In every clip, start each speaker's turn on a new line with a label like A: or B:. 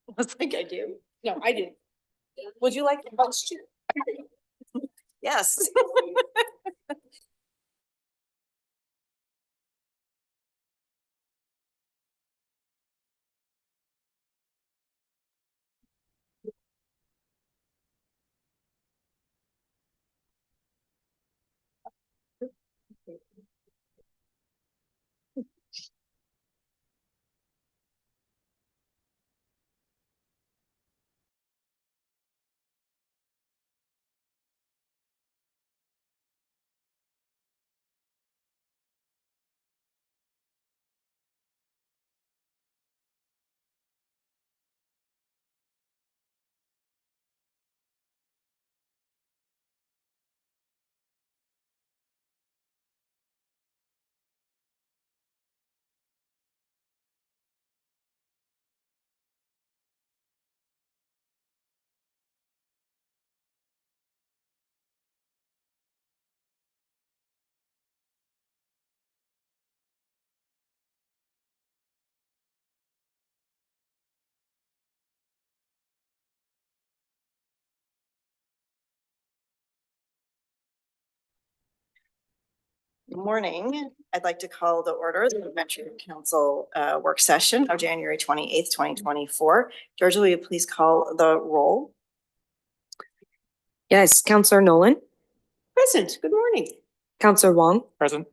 A: I was like, I do. No, I didn't. Would you like the question? Yes. Good morning. I'd like to call the order the Metro Council work session of January 28th, 2024. Georgia, will you please call the roll?
B: Yes, Counselor Nolan,
A: Present. Good morning.
B: Counselor Wong,
C: Present.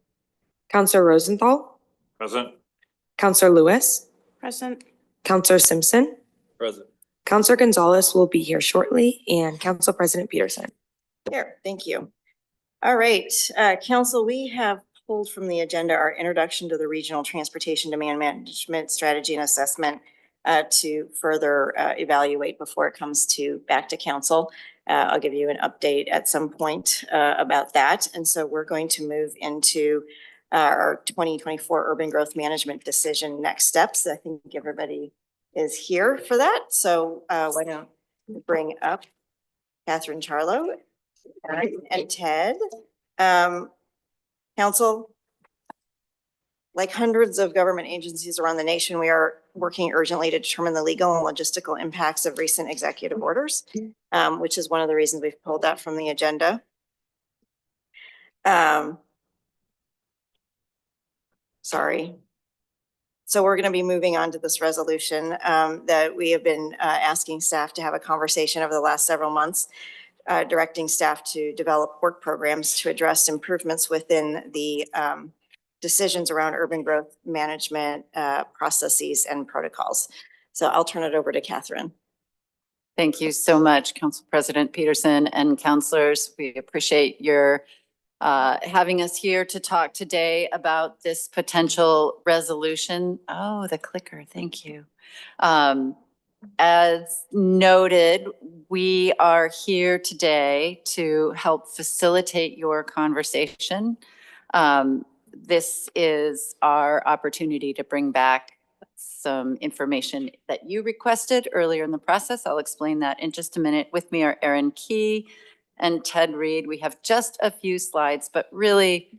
B: Counselor Rosenthal,
C: Present.
B: Counselor Lewis,
A: Present.
B: Counselor Simpson,
C: Present.
B: Counselor Gonzalez will be here shortly, and Council President Peterson.
A: Here, thank you. All right, Council, we have pulled from the agenda our introduction to the Regional Transportation Demand Management Strategy and Assessment to further evaluate before it comes back to Council. I'll give you an update at some point about that. And so we're going to move into our 2024 Urban Growth Management Decision next steps. I think everybody is here for that. So why don't we bring up Catherine Charlo and Ted. Council, like hundreds of government agencies around the nation, we are working urgently to determine the legal and logistical impacts of recent executive orders, which is one of the reasons we've pulled that from the agenda. Sorry. So we're going to be moving on to this resolution that we have been asking staff to have a conversation over the last several months, directing staff to develop work programs to address improvements within the decisions around urban growth management processes and protocols. So I'll turn it over to Catherine.
D: Thank you so much, Council President Peterson and councilors. We appreciate your having us here to talk today about this potential resolution. Oh, the clicker, thank you. As noted, we are here today to help facilitate your conversation. This is our opportunity to bring back some information that you requested earlier in the process. I'll explain that in just a minute. With me are Erin Key and Ted Reed. We have just a few slides, but really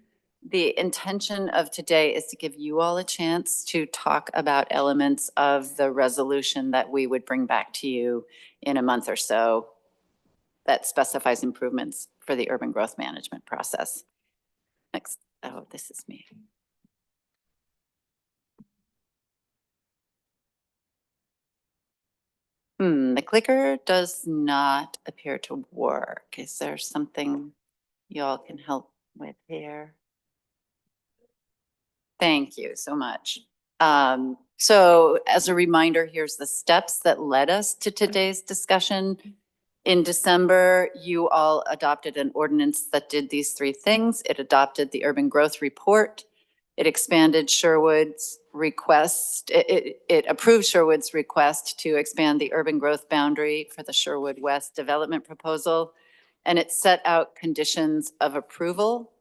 D: the intention of today is to give you all a chance to talk about elements of the resolution that we would bring back to you in a month or so that specifies improvements for the urban growth management process. Next. Oh, this is me. The clicker does not appear to work. Is there something y'all can help with here? Thank you so much. So as a reminder, here's the steps that led us to today's discussion. In December, you all adopted an ordinance that did these three things. It adopted the Urban Growth Report. It expanded Sherwood's request. It approved Sherwood's request to expand the urban growth boundary for the Sherwood West development proposal. And it set out conditions of approval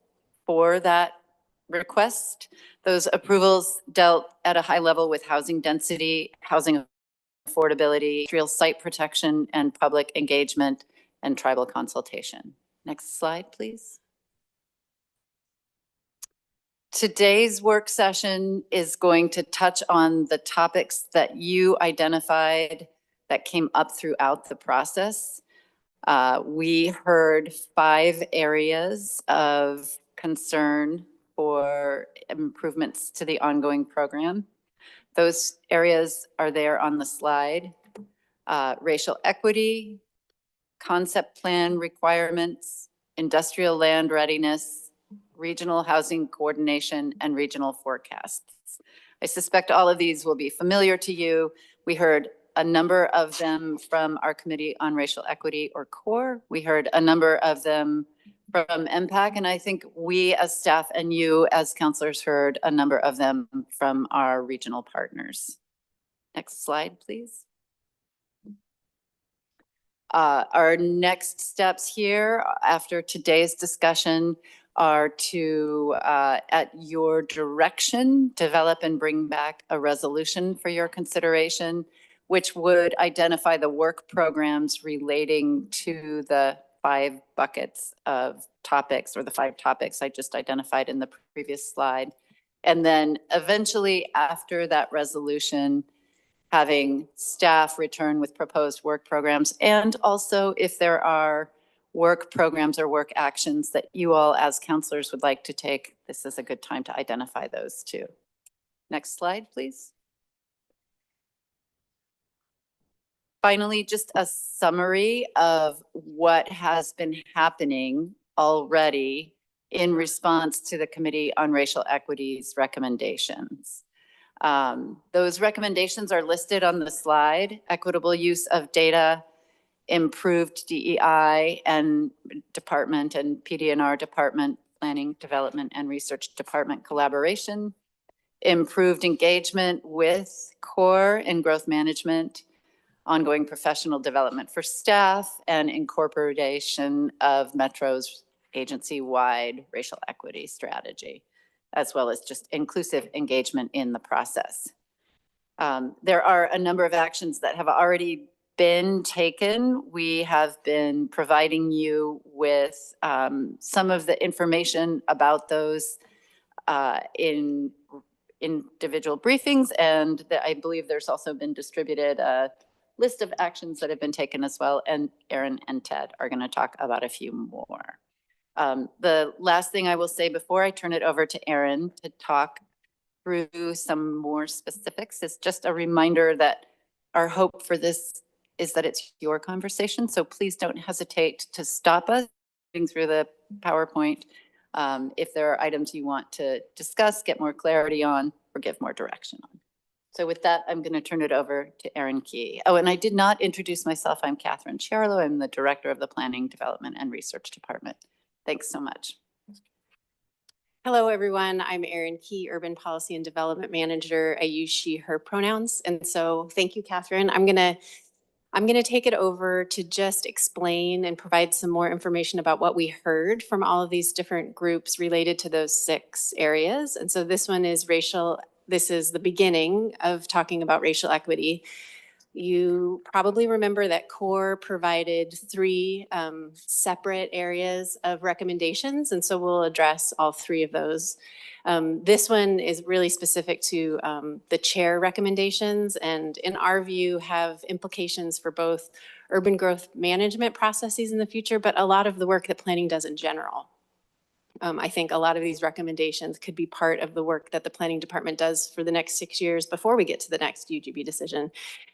D: for that request. Those approvals dealt at a high level with housing density, housing affordability, industrial site protection, and public engagement and tribal consultation. Next slide, please. Today's work session is going to touch on the topics that you identified that came up throughout the process. We heard 5 areas of concern for improvements to the ongoing program. Those areas are there on the slide. Racial equity, concept plan requirements, industrial land readiness, regional housing coordination, and regional forecasts. I suspect all of these will be familiar to you. We heard a number of them from our Committee on Racial Equity, or CORE. We heard a number of them from MPAC, and I think we as staff and you as counselors heard a number of them from our regional partners. Next slide, please. Our next steps here after today's discussion are to, at your direction, develop and bring back a resolution for your consideration, which would identify the work programs relating to the 5 buckets of topics, or the 5 topics I just identified in the previous slide. And then eventually after that resolution, having staff return with proposed work programs, and also if there are work programs or work actions that you all as counselors would like to take, this is a good time to identify those too. Next slide, please. Finally, just a summary of what has been happening already in response to the Committee on Racial Equity's recommendations. Those recommendations are listed on the slide: equitable use of data, improved DEI and department and PD&R department, planning, development, and research department collaboration, improved engagement with CORE and growth management, ongoing professional development for staff, and incorporation of Metro's agency-wide racial equity strategy, as well as just inclusive engagement in the process. There are a number of actions that have already been taken. We have been providing you with some of the information about those in individual briefings, and I believe there's also been distributed a list of actions that have been taken as well, and Erin and Ted are going to talk about a few more. The last thing I will say before I turn it over to Erin to talk through some more specifics is just a reminder that our hope for this is that it's your conversation. So please don't hesitate to stop us through the PowerPoint if there are items you want to discuss, get more clarity on, or give more direction on. So with that, I'm going to turn it over to Erin Key. Oh, and I did not introduce myself. I'm Catherine Charlo. I'm the Director of the Planning, Development, and Research Department. Thanks so much.
C: Hello, everyone. I'm Erin Key, Urban Policy and Development Manager. I use she, her pronouns. And so thank you, Catherine. I'm gonna take it over to just explain and provide some more information about what we heard from all of these different groups related to those 6 areas. And so this one is this is the beginning of talking about racial equity. You probably remember that CORE provided 3 separate areas of recommendations, and so we'll address all 3 of those. This one is really specific to the chair recommendations, and in our view have implications for both urban growth management processes in the future, but a lot of the work that planning does in general. I think a lot of these recommendations could be part of the work that the planning department does for the next 6 years before we get to the next UGB decision,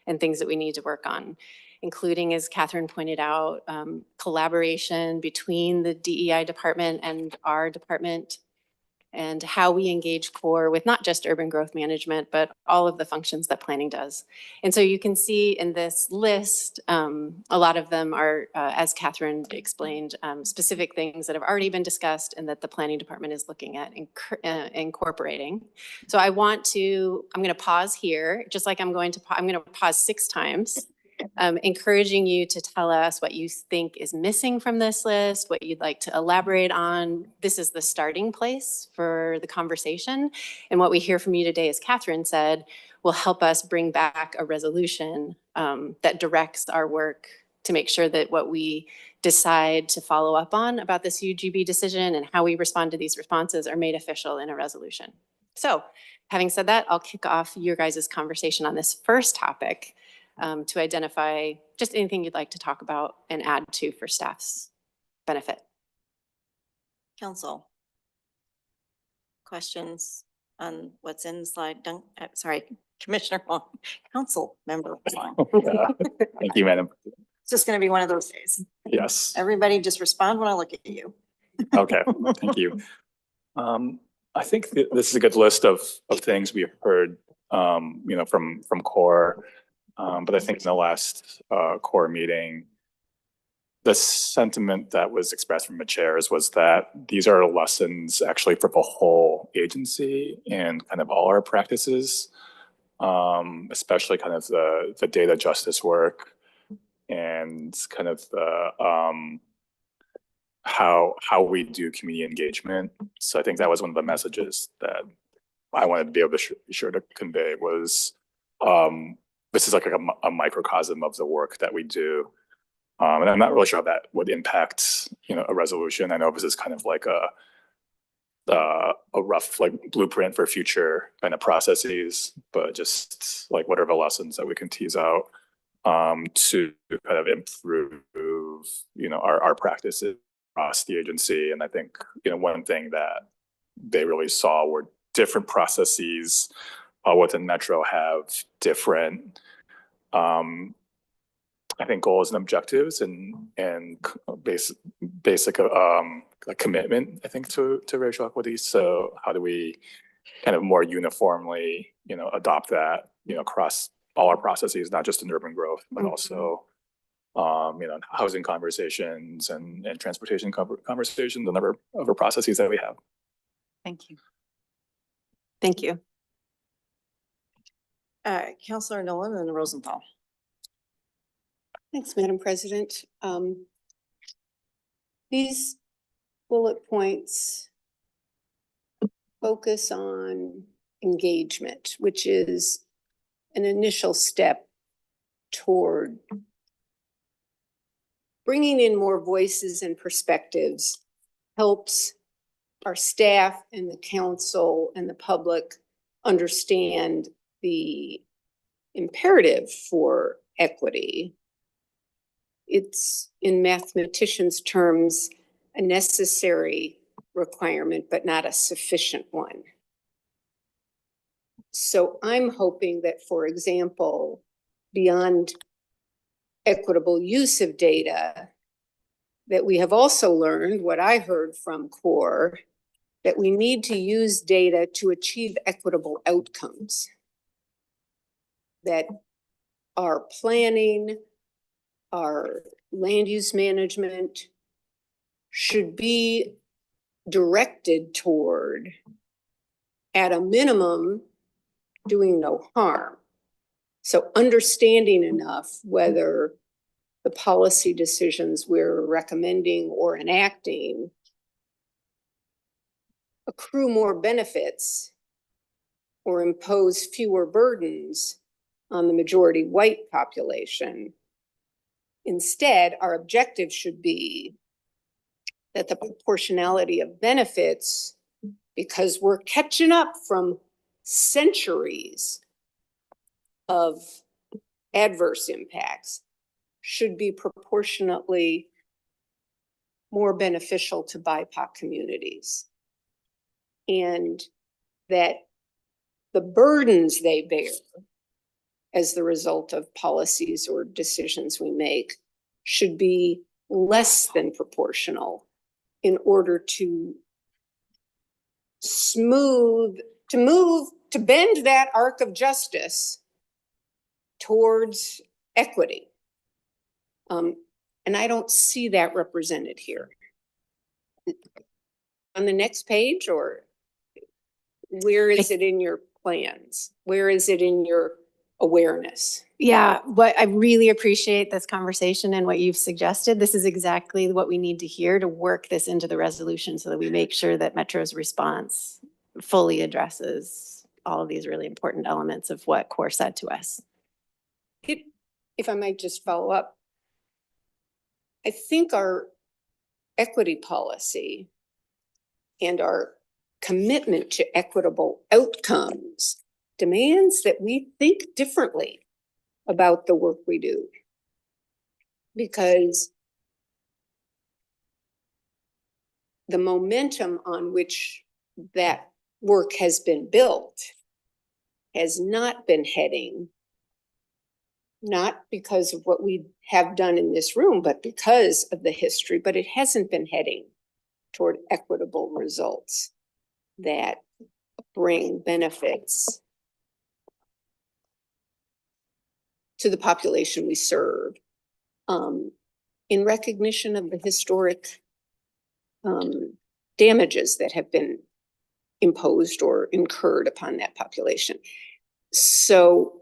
C: and things that we need to work on, including, as Catherine pointed out, collaboration between the DEI department and our department, and how we engage CORE with not just urban growth management, but all of the functions that planning does. And so you can see in this list, a lot of them are, as Catherine explained, specific things that have already been discussed and that the planning department is looking at incorporating. So I'm going to pause here, just like I'm going to pause 6 times. Encouraging you to tell us what you think is missing from this list, what you'd like to elaborate on. This is the starting place for the conversation. And what we hear from you today, as Catherine said, will help us bring back a resolution that directs our work to make sure that what we decide to follow up on about this UGB decision and how we respond to these responses are made official in a resolution. So having said that, I'll kick off your guys' conversation on this first topic to identify just anything you'd like to talk about and add to for staff's benefit.
A: Council. Questions on what's in the slide? Sorry, Commissioner Wong, council member Wong.
E: Yeah. Thank you, Madam.
A: It's just gonna be one of those days.
E: Yes.
A: Everybody just respond when I look at you.
E: Okay, thank you. I think this is a good list of things we've heard, from CORE. But I think in the last CORE meeting, the sentiment that was expressed from the chairs was that these are lessons actually for the whole agency and kind of all our practices, especially kind of the data justice work and kind of the how we do community engagement. So I think that was one of the messages that I wanted to be able to be sure to convey was this is like a microcosm of the work that we do. And I'm not really sure how that would impact, a resolution. I know this is kind of like a rough like blueprint for future kind of processes, but just like what are the lessons that we can tease out to kind of improve, our practices across the agency. And I think, one thing that they really saw were different processes within Metro have different I think goals and objectives and basic like commitment, I think, to racial equity. So how do we kind of more uniformly, adopt that, across all our processes, not just in urban growth, but also, housing conversations and transportation conversations and other processes that we have.
D: Thank you.
C: Thank you.
A: Councilor Nolan and Rosenthal.
F: Thanks, Madam President. These bullet points focus on engagement, which is an initial step toward bringing in more voices and perspectives, helps our staff and the council and the public understand the imperative for equity. It's, in mathematicians' terms, a necessary requirement, but not a sufficient one. So I'm hoping that, for example, beyond equitable use of data, that we have also learned what I heard from CORE, that we need to use data to achieve equitable outcomes. That our planning, our land use management should be directed toward, at a minimum, doing no harm. So understanding enough whether the policy decisions we're recommending or enacting accrue more benefits or impose fewer burdens on the majority white population. Instead, our objective should be that the proportionality of benefits, because we're catching up from centuries of adverse impacts, should be proportionately more beneficial to BIPOC communities. And that the burdens they bear as the result of policies or decisions we make should be less than proportional in order to bend that arc of justice towards equity. And I don't see that represented here. On the next page, or where is it in your plans? Where is it in your awareness?
C: Yeah, but I really appreciate this conversation and what you've suggested. This is exactly what we need to hear to work this into the resolution so that we make sure that Metro's response fully addresses all of these really important elements of what CORE said to us.
F: If I might just follow up, I think our equity policy and our commitment to equitable outcomes demands that we think differently about the work we do. Because the momentum on which that work has been built has not been heading, not because of what we have done in this room, but because of the history, but it hasn't been heading toward equitable results that bring benefits to the population we serve. In recognition of the historic damages that have been imposed or incurred upon that population. So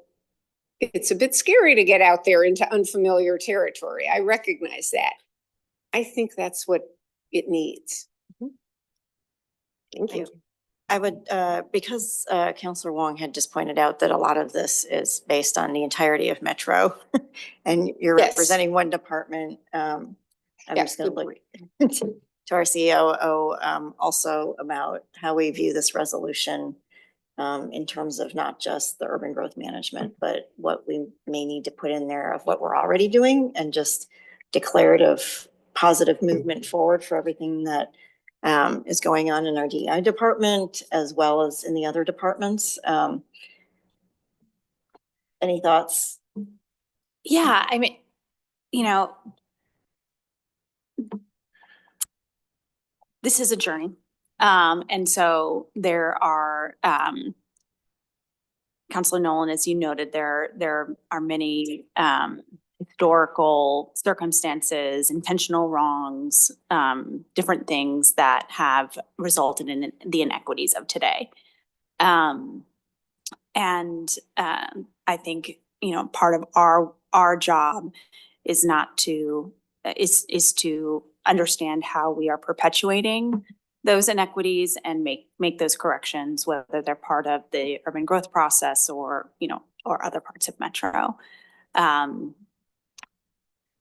F: it's a bit scary to get out there into unfamiliar territory. I recognize that. I think that's what it needs. Thank you.
A: I would, because Counselor Wong had just pointed out that a lot of this is based on the entirety of Metro, and you're
F: Yes.
A: representing one department. I'm
F: Yeah,
A: just going to
F: good
A: look to our COO also about how we view this resolution in terms of not just the urban growth management, but what we may need to put in there of what we're already doing and just declarative positive movement forward for everything that is going on in our DI department as well as in the other departments. Any thoughts?
G: Yeah, I mean, you know, this is a journey. And so there are, Councilor Nolan, as you noted, there are many historical circumstances, intentional wrongs, different things that have resulted in the inequities of today. I think, you know, part of our job is not to, is to understand how we are perpetuating those inequities and make those corrections, whether they're part of the urban growth process or, you know, or other parts of Metro.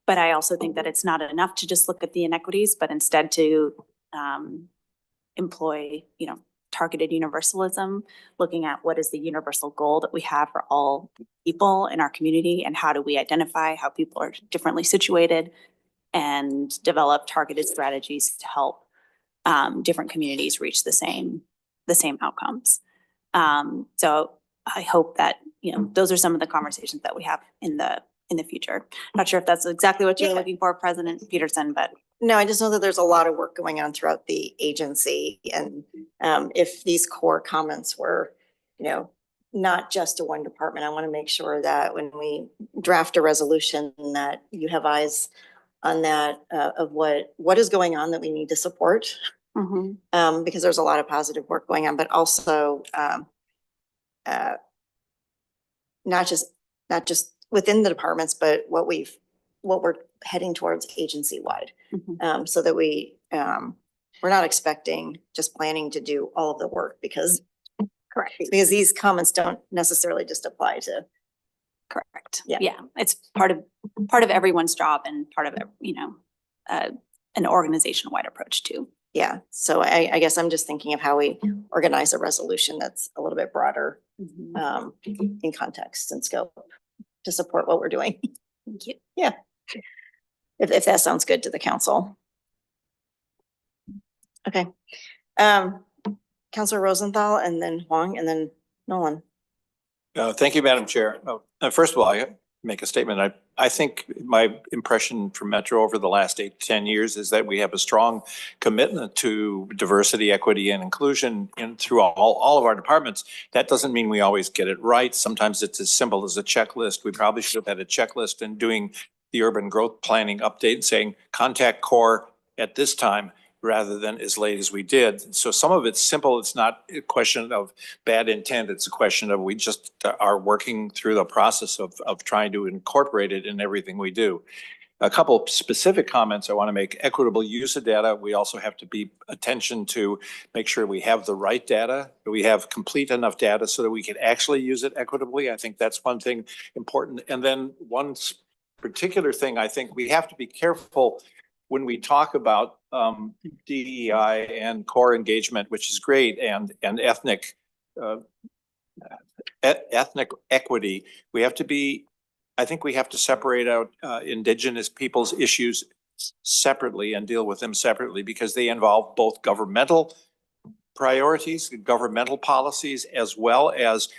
G: But I also think that it's not enough to just look at the inequities, but instead to employ, you know, targeted universalism, looking at what is the universal goal that we have for all people in our community and how do we identify how people are differently situated and develop targeted strategies to help different communities reach the same outcomes. So I hope that, you know, those are some of the conversations that we have in the future. Not sure if that's exactly what you're looking for, President Peterson, but.
A: No, I just know that there's a lot of work going on throughout the agency. And if these core comments were, you know, not just to one department, I want to make sure that when we draft a resolution that you have eyes on that of what is going on that we need to support. Because there's a lot of positive work going on, but also not just within the departments, but what we're heading towards agency-wide. So that we're not expecting just planning to do all of the work because these comments don't necessarily just apply to.
G: Correct.
A: Yeah.
G: Yeah, it's part of everyone's job and part of, you know, an organization-wide approach too.
A: Yeah, so I guess I'm just thinking of how we organize a resolution that's a little bit broader in context and scope to support what we're doing.
G: Thank you.
A: Yeah. If that sounds good to the council. Okay. Councilor Rosenthal and then Huang and then Nolan.
H: Thank you, Madam Chair. First of all, I make a statement. I think my impression from Metro over the last 8 to 10 years is that we have a strong commitment to diversity, equity, and inclusion through all of our departments. That doesn't mean we always get it right. Sometimes it's as simple as a checklist. We probably should have had a checklist in doing the urban growth planning update saying contact core at this time, rather than as late as we did. So some of it's simple. It's not a question of bad intent. It's a question of we just are working through the process of trying to incorporate it in everything we do. A couple of specific comments I want to make. Equitable use of data. We also have to be attention to make sure we have the right data, that we have complete enough data so that we can actually use it equitably. I think that's one thing important. And then one particular thing, I think we have to be careful when we talk about DEI and core engagement, which is great, and ethnic equity, we have to be, I think we have to separate out indigenous people's issues separately and deal with them separately because they involve both governmental priorities, governmental policies, as well as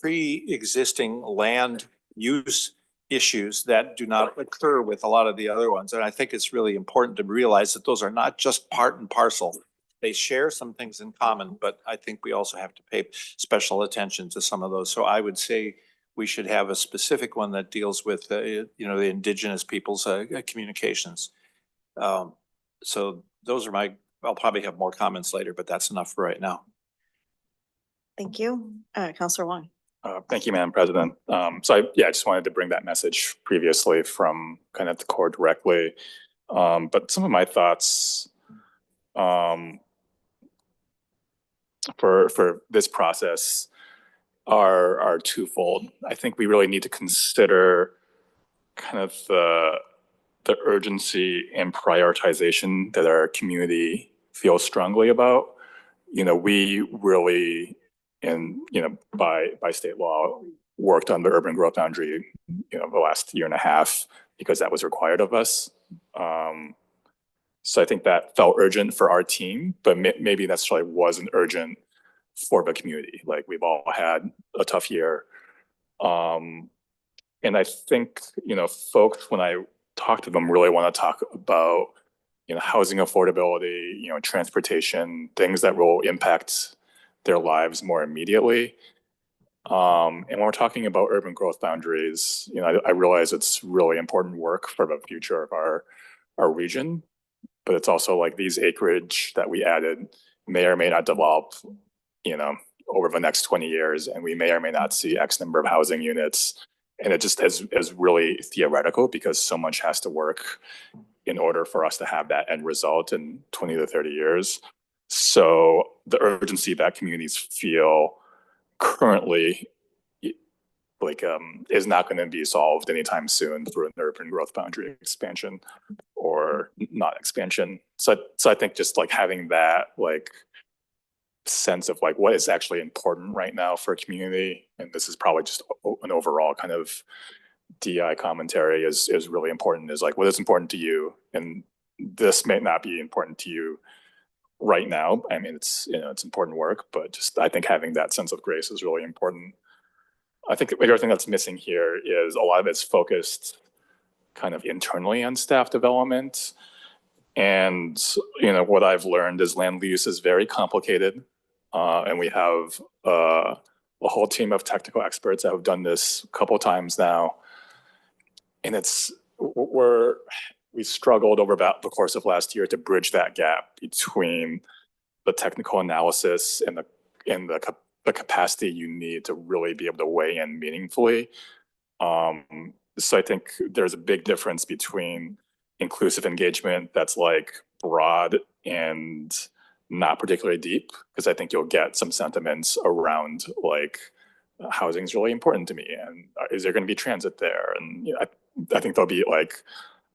H: pre-existing land use issues that do not occur with a lot of the other ones. And I think it's really important to realize that those are not just part and parcel. They share some things in common, but I think we also have to pay special attention to some of those. So I would say we should have a specific one that deals with, the indigenous people's communications. So those are I'll probably have more comments later, but that's enough for right now.
A: Thank you. Counselor Wong.
E: Thank you, Madam President. I just wanted to bring that message previously from kind of the core directly. But some of my thoughts for this process are twofold. I think we really need to consider kind of the urgency and prioritization that our community feels strongly about. We really, by state law, worked on the urban growth boundary, the last year and a half because that was required of us. So I think that felt urgent for our team, but maybe necessarily wasn't urgent for the community. Like we've all had a tough year. And I think, folks, when I talk to them, really want to talk about, housing affordability, transportation, things that will impact their lives more immediately. And when we're talking about urban growth boundaries, I realize it's really important work for the future of our region, but it's also like these acreage that we added may or may not develop, over the next 20 years, and we may or may not see X number of housing units. And it just is really theoretical because so much has to work in order for us to have that end result in 20 to 30 years. So the urgency that communities feel currently is not going to be solved anytime soon through an urban growth boundary expansion or not expansion. So I think just having that sense of what is actually important right now for a community, and this is probably just an overall kind of DI commentary is really important, is what is important to you, and this may not be important to you right now. I mean, it's important work, but just I think having that sense of grace is really important. I think the other thing that's missing here is a lot of it's focused kind of internally on staff development. And, what I've learned is land use is very complicated. And we have a whole team of technical experts that have done this a couple of times now. And we struggled over about the course of last year to bridge that gap between the technical analysis and the capacity you need to really be able to weigh in meaningfully. So I think there's a big difference between inclusive engagement that's broad and not particularly deep, because I think you'll get some sentiments around housing is really important to me, and is there going to be transit there? And I think there'll be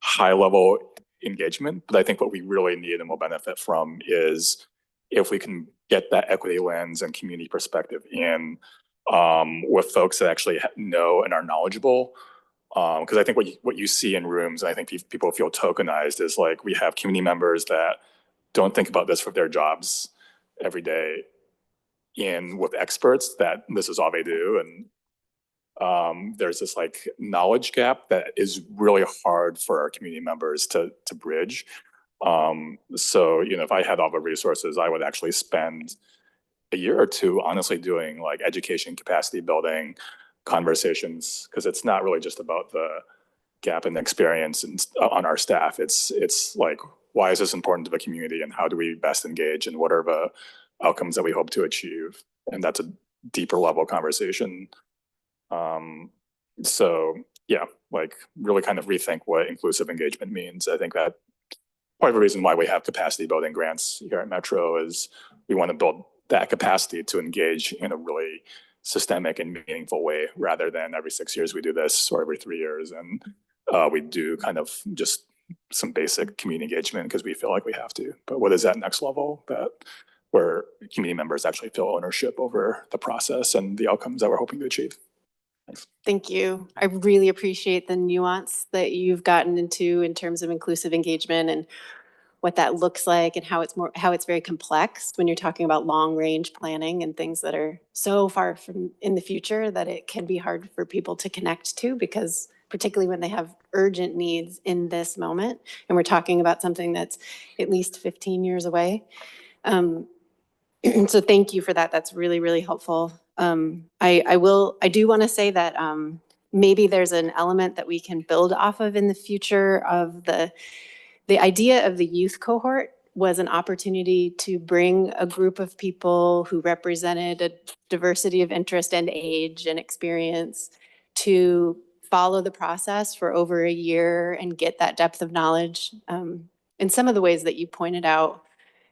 E: high level engagement, but I think what we really need and will benefit from is if we can get that equity lens and community perspective in with folks that actually know and are knowledgeable. Because I think what you see in rooms, and I think people feel tokenized, is we have community members that don't think about this for their jobs every day, and with experts that this is all they do. And there's this knowledge gap that is really hard for our community members to bridge. So, if I had all the resources, I would actually spend a year or two honestly doing education capacity building conversations, because it's not really just about the gap in experience on our staff. It's why is this important to the community, and how do we best engage, and what are the outcomes that we hope to achieve? And that's a deeper level conversation. So yeah, really kind of rethink what inclusive engagement means. I think that part of the reason why we have capacity building grants here at Metro is we want to build that capacity to engage in a really systemic and meaningful way, rather than every 6 years we do this, or every 3 years. And we do kind of just some basic community engagement because we feel like we have to. But what is that next level where community members actually feel ownership over the process and the outcomes that we're hoping to achieve?
C: Thank you. I really appreciate the nuance that you've gotten into in terms of inclusive engagement and what that looks like and how it's very complex when you're talking about long range planning and things that are so far from in the future that it can be hard for people to connect to, because particularly when they have urgent needs in this moment, and we're talking about something that's at least 15 years away. So thank you for that. That's really, really helpful. I do want to say that maybe there's an element that we can build off of in the future of the idea of the youth cohort was an opportunity to bring a group of people who represented a diversity of interest and age and experience to follow the process for over a year and get that depth of knowledge in some of the ways that you pointed out,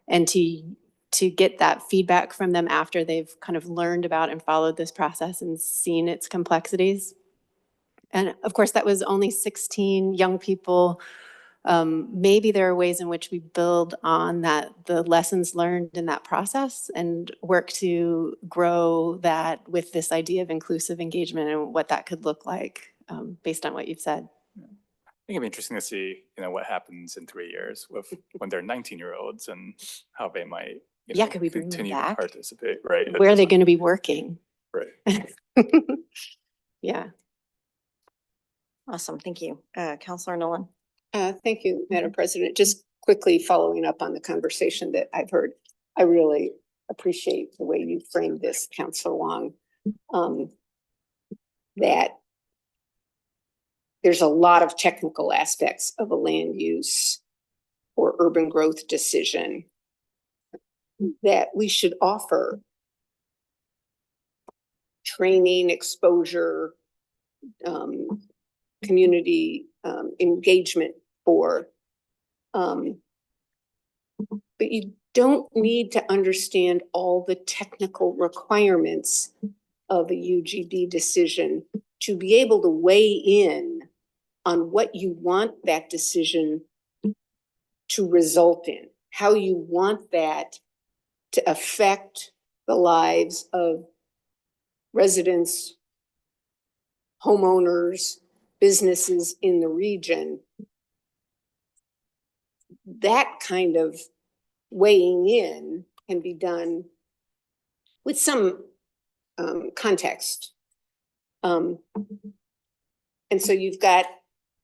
C: and to get that feedback from them after they've kind of learned about and followed this process and seen its complexities. And of course, that was only 16 young people. Maybe there are ways in which we build on that, the lessons learned in that process, and work to grow that with this idea of inclusive engagement and what that could look like based on what you've said.
E: I think it'd be interesting to see, what happens in 3 years with when they're 19-year-olds and how they might,
C: Could we bring them
E: continue
C: back?
E: to participate, right?
C: Where are they going to be working?
E: Right.
C: Yeah.
A: Awesome, thank you. Counselor Nolan.
F: Thank you, Madam President. Just quickly following up on the conversation that I've heard. I really appreciate the way you framed this, Counselor Wong. That there's a lot of technical aspects of a land use or urban growth decision that we should offer training, exposure, community engagement for. But you don't need to understand all the technical requirements of a UGB decision to be able to weigh in on what you want that decision to result in, how you want that to affect the lives of residents, homeowners, businesses in the region. That kind of weighing in can be done with some context. And so you've got,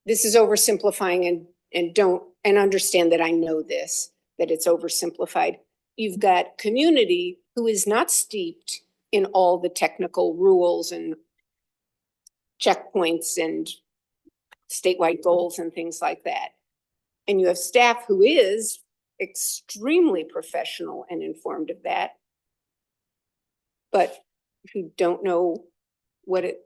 F: this is oversimplifying, and understand that I know this, that it's oversimplified. You've got community who is not steeped in all the technical rules and checkpoints and statewide goals and things like that. And you have staff who is extremely professional and informed of that, but who don't know what it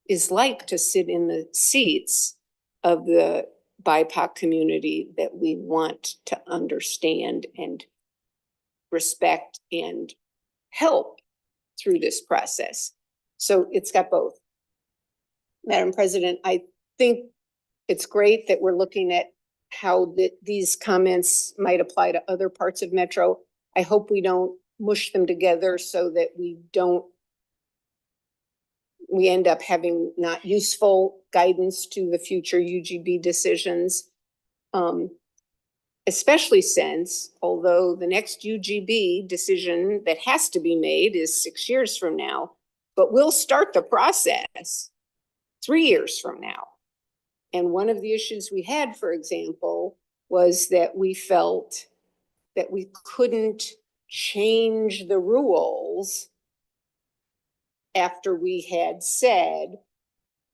F: is like to sit in the seats of the BIPOC community that we want to understand and respect and help through this process. So it's got both. Madam President, I think it's great that we're looking at how these comments might apply to other parts of Metro. I hope we don't mush them together so that we end up having not useful guidance to the future UGB decisions. Especially since, although the next UGB decision that has to be made is 6 years from now, but we'll start the process 3 years from now. And one of the issues we had, for example, was that we felt that we couldn't change the rules after we had said,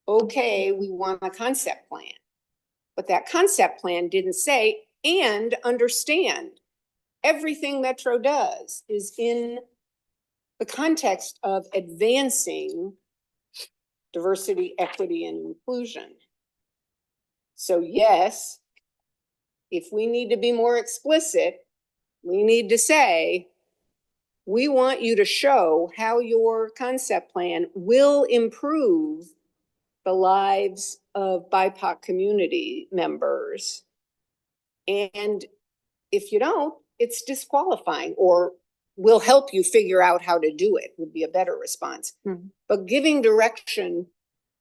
F: okay, we want a concept plan. But that concept plan didn't say, and understand, everything Metro does is in the context of advancing diversity, equity, and inclusion. So yes, if we need to be more explicit, we need to say, we want you to show how your concept plan will improve the lives of BIPOC community members. And if you don't, it's disqualifying, or we'll help you figure out how to do it would be a better response. But giving direction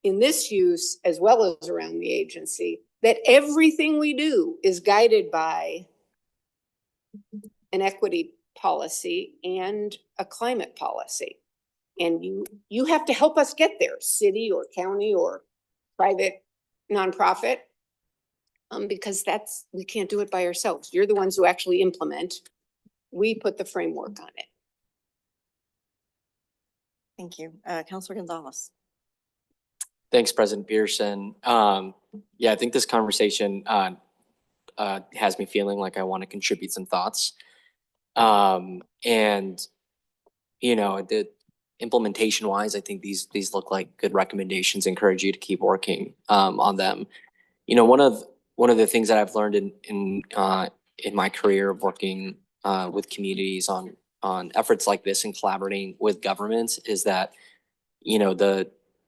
F: in this use as well as around the agency, that everything we do is guided by an equity policy and a climate policy. And you have to help us get there, city or county or private nonprofit. Because we can't do it by ourselves. You're the ones who actually implement. We put the framework on it.
A: Thank you. Counselor Gonzalez.
I: Thanks, President Peterson. Yeah, I think this conversation has me feeling like I want to contribute some thoughts. And, you know, the implementation wise, I think these look like good recommendations. Encourage you to keep working on them. You know, one of the things that I've learned in my career of working with communities on efforts like this and collaborating with governments is that, you know,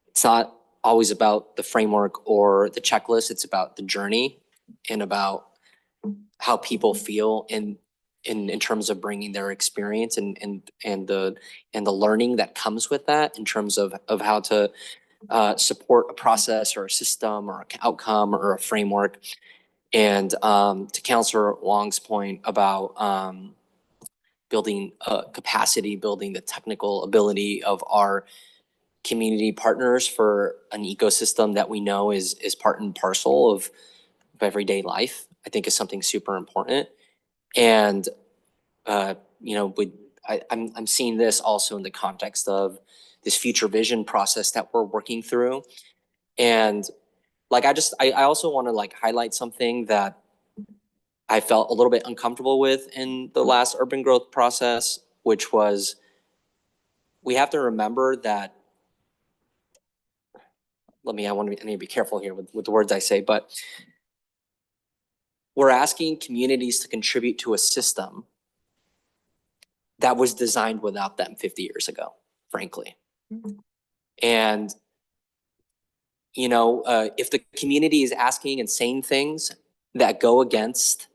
I: it's not always about the framework or the checklist. It's about the journey and about how people feel in terms of bringing their experience and the learning that comes with that in terms of how to support a process or a system or an outcome or a framework. And to Councillor Wong's point about building capacity, building the technical ability of our community partners for an ecosystem that we know is part and parcel of everyday life, I think is something super important. And you know, I'm seeing this also in the context of this future vision process that we're working through. And like, I also want to like highlight something that I felt a little bit uncomfortable with in the last urban growth process, which was we have to remember that, I need to be careful here with the words I say, but we're asking communities to contribute to a system that was designed without them 50 years ago, frankly. And, you know, if the community is asking and saying things that go against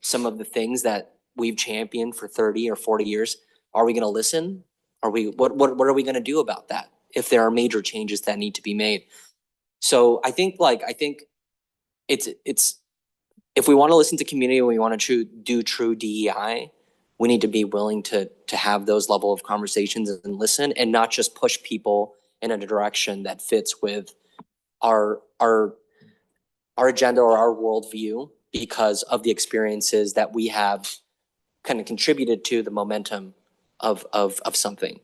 I: some of the things that we've championed for 30 or 40 years, are we going to listen? What are we going to do about that if there are major changes that need to be made? So I think it's if we want to listen to community and we want to do true DEI, we need to be willing to have those level of conversations and listen and not just push people in a direction that fits with our agenda or our worldview because of the experiences that we have kind of contributed to the momentum of something.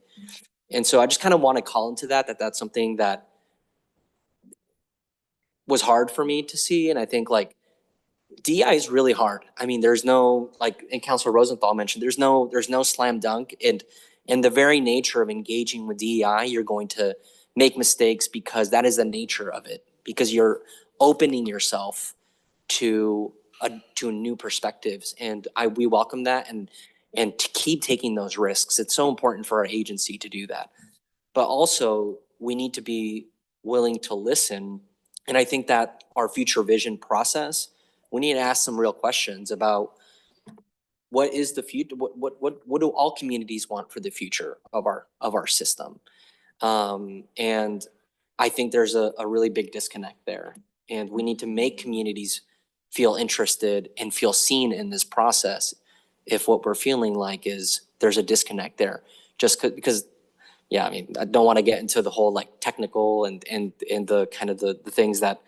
I: And so I just kind of want to call into that's something that was hard for me to see. And I think like DEI is really hard. I mean, there's no, like, and Councilor Rosenthal mentioned, there's no slam dunk. And in the very nature of engaging with DEI, you're going to make mistakes because that is the nature of it, because you're opening yourself to new perspectives. And we welcome that and to keep taking those risks. It's so important for our agency to do that. But also we need to be willing to listen. And I think that our future vision process, we need to ask some real questions about what is the future, what do all communities want for the future of our system? And I think there's a really big disconnect there. And we need to make communities feel interested and feel seen in this process if what we're feeling like is there's a disconnect there. Just because, yeah, I mean, I don't want to get into the whole like technical and the kind of the things that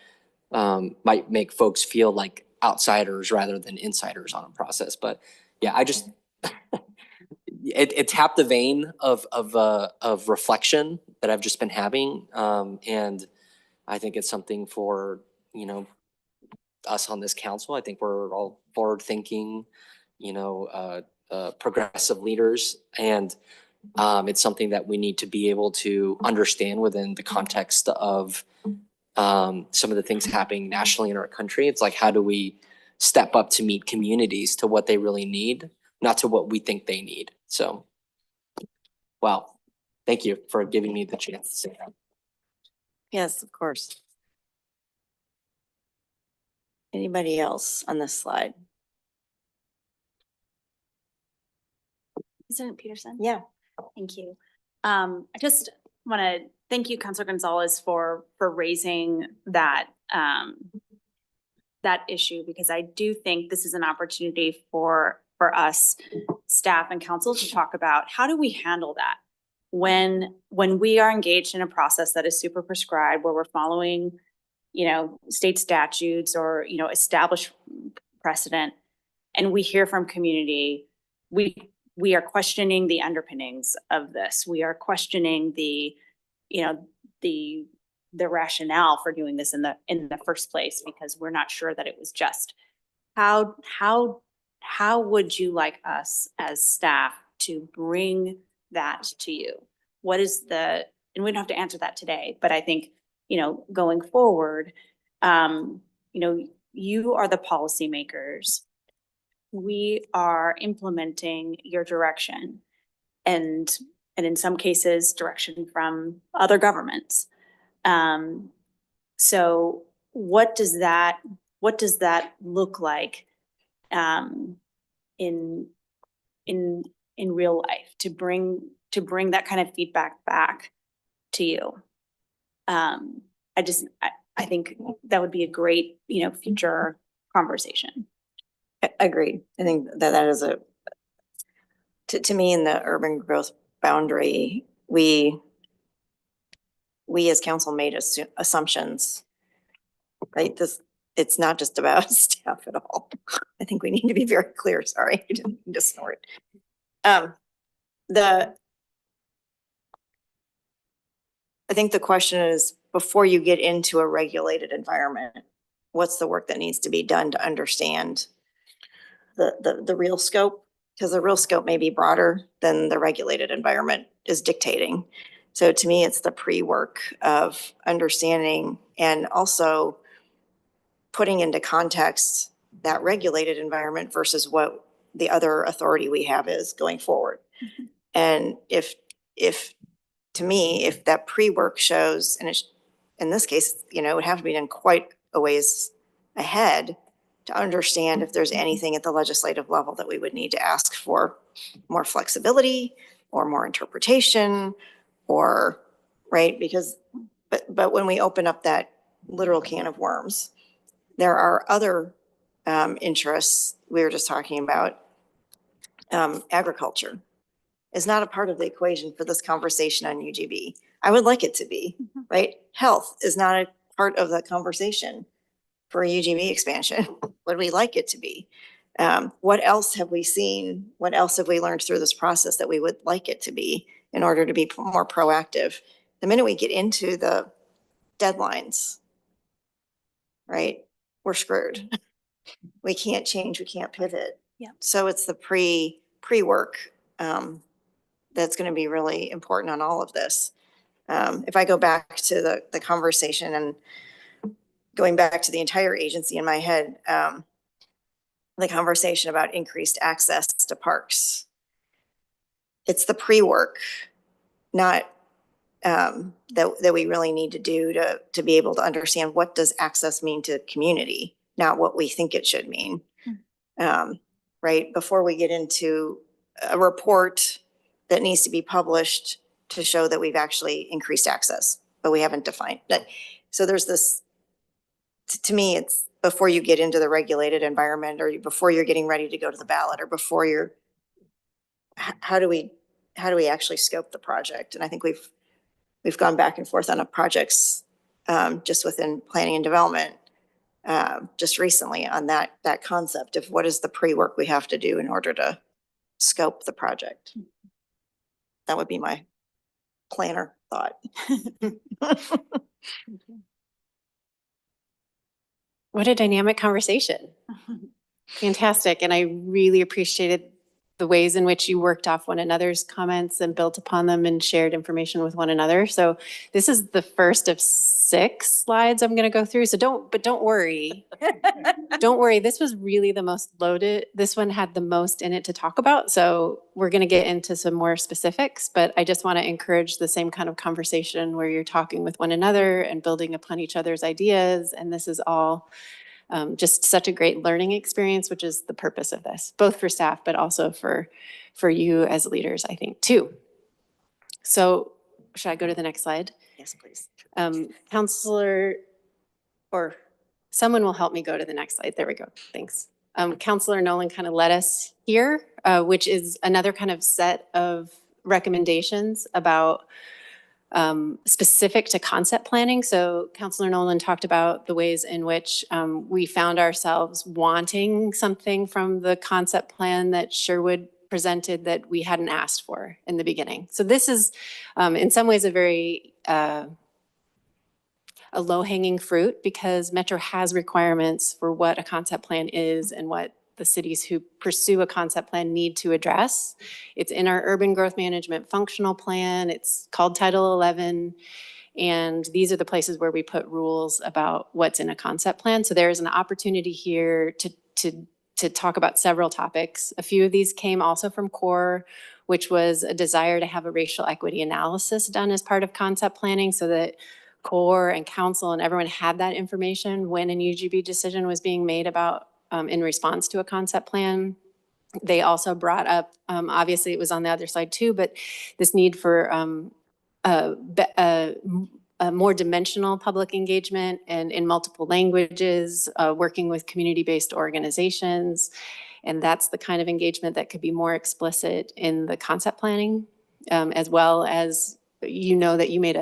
I: might make folks feel like outsiders rather than insiders on a process. But yeah, I just it tapped the vein of reflection that I've just been having, and I think it's something for, you know, us on this council. I think we're all forward thinking, you know, progressive leaders, and it's something that we need to be able to understand within the context of some of the things happening nationally in our country. It's like, how do we step up to meet communities to what they really need, not to what we think they need? So, wow. Thank you for giving me the chance to say that.
A: Yes, of course. Anybody else on this slide?
G: President Peterson?
A: Yeah.
G: Thank you. I just want to thank you, Councilor Gonzalez, for raising that, that issue, because I do think this is an opportunity for us, staff and council, to talk about how do we handle that when we are engaged in a process that is super prescribed, where we're following, state statutes or, established precedent, and we hear from community, we are questioning the underpinnings of this. We are questioning the rationale for doing this in the first place, because we're not sure that it was just. How would you like us as staff to bring that to you? What is and we don't have to answer that today, but I think, going forward, you are the policymakers. We are implementing your direction, and in some cases, direction from other governments. So what does that look like in real life to bring that kind of feedback back to you? I think that would be a great, future conversation.
A: Agreed. I think that is to me, in the urban growth boundary, we as council made assumptions, right? It's not just about staff at all. I think we need to be very clear. Sorry, I didn't mean to snort. I think the question is, before you get into a regulated environment, what's the work that needs to be done to understand the real scope? Because the real scope may be broader than the regulated environment is dictating. So to me, it's the pre-work of understanding and also putting into context that regulated environment versus what the other authority we have is going forward.
G: Mm-hmm.
A: And if to me, if that pre-work shows, and in this case, it would have to be done quite a ways ahead to understand if there's anything at the legislative level that we would need to ask for more flexibility or more interpretation, or, right? Because, but when we open up that literal can of worms, there are other interests. We were just talking about agriculture is not a part of the equation for this conversation on UGB. I would like it to be, right? Health is not a part of the conversation for a UGB expansion. Would we like it to be? What else have we seen? What else have we learned through this process that we would like it to be in order to be more proactive? The minute we get into the deadlines, right, we're screwed. We can't change, we can't pivot.
G: Yeah.
A: So it's the pre-work that's going to be really important on all of this. If I go back to the conversation and going back to the entire agency in my head, the conversation about increased access to parks. It's the pre-work, not that we really need to do to be able to understand what does access mean to community, not what we think it should mean. Right? Before we get into a report that needs to be published to show that we've actually increased access, but we haven't defined that. So there's this, to me, it's before you get into the regulated environment, or before you're getting ready to go to the ballot, or before you're, how do we actually scope the project? And I think we've gone back and forth on projects just within planning and development just recently on that concept of what is the pre-work we have to do in order to scope the project. That would be my planner thought.
C: What a dynamic conversation. Fantastic. And I really appreciated the ways in which you worked off one another's comments and built upon them and shared information with one another. So this is the first of 6 slides I'm going to go through. So don't worry. Don't worry. This was really the most loaded. This one had the most in it to talk about. So we're going to get into some more specifics, but I just want to encourage the same kind of conversation where you're talking with one another and building upon each other's ideas. And this is all just such a great learning experience, which is the purpose of this, both for staff, but also for you as leaders, I think, too. So should I go to the next slide?
A: Yes, please.
C: Counselor, or someone will help me go to the next slide. There we go. Thanks. Counselor Nolan kind of led us here, which is another kind of set of recommendations about specific to concept planning. So Counselor Nolan talked about the ways in which we found ourselves wanting something from the concept plan that Sherwood presented that we hadn't asked for in the beginning. So this is in some ways a very a low-hanging fruit because Metro has requirements for what a concept plan is and what the cities who pursue a concept plan need to address. It's in our urban growth management functional plan. It's called Title 11. And these are the places where we put rules about what's in a concept plan. So there is an opportunity here to talk about several topics. A few of these came also from CORE, which was a desire to have a racial equity analysis done as part of concept planning so that CORE and council and everyone had that information when an UGB decision was being made about in response to a concept plan. They also brought up, obviously it was on the other slide too, but this need for a more dimensional public engagement and in multiple languages, working with community-based organizations. And that's the kind of engagement that could be more explicit in the concept planning, as well as, you know, that you made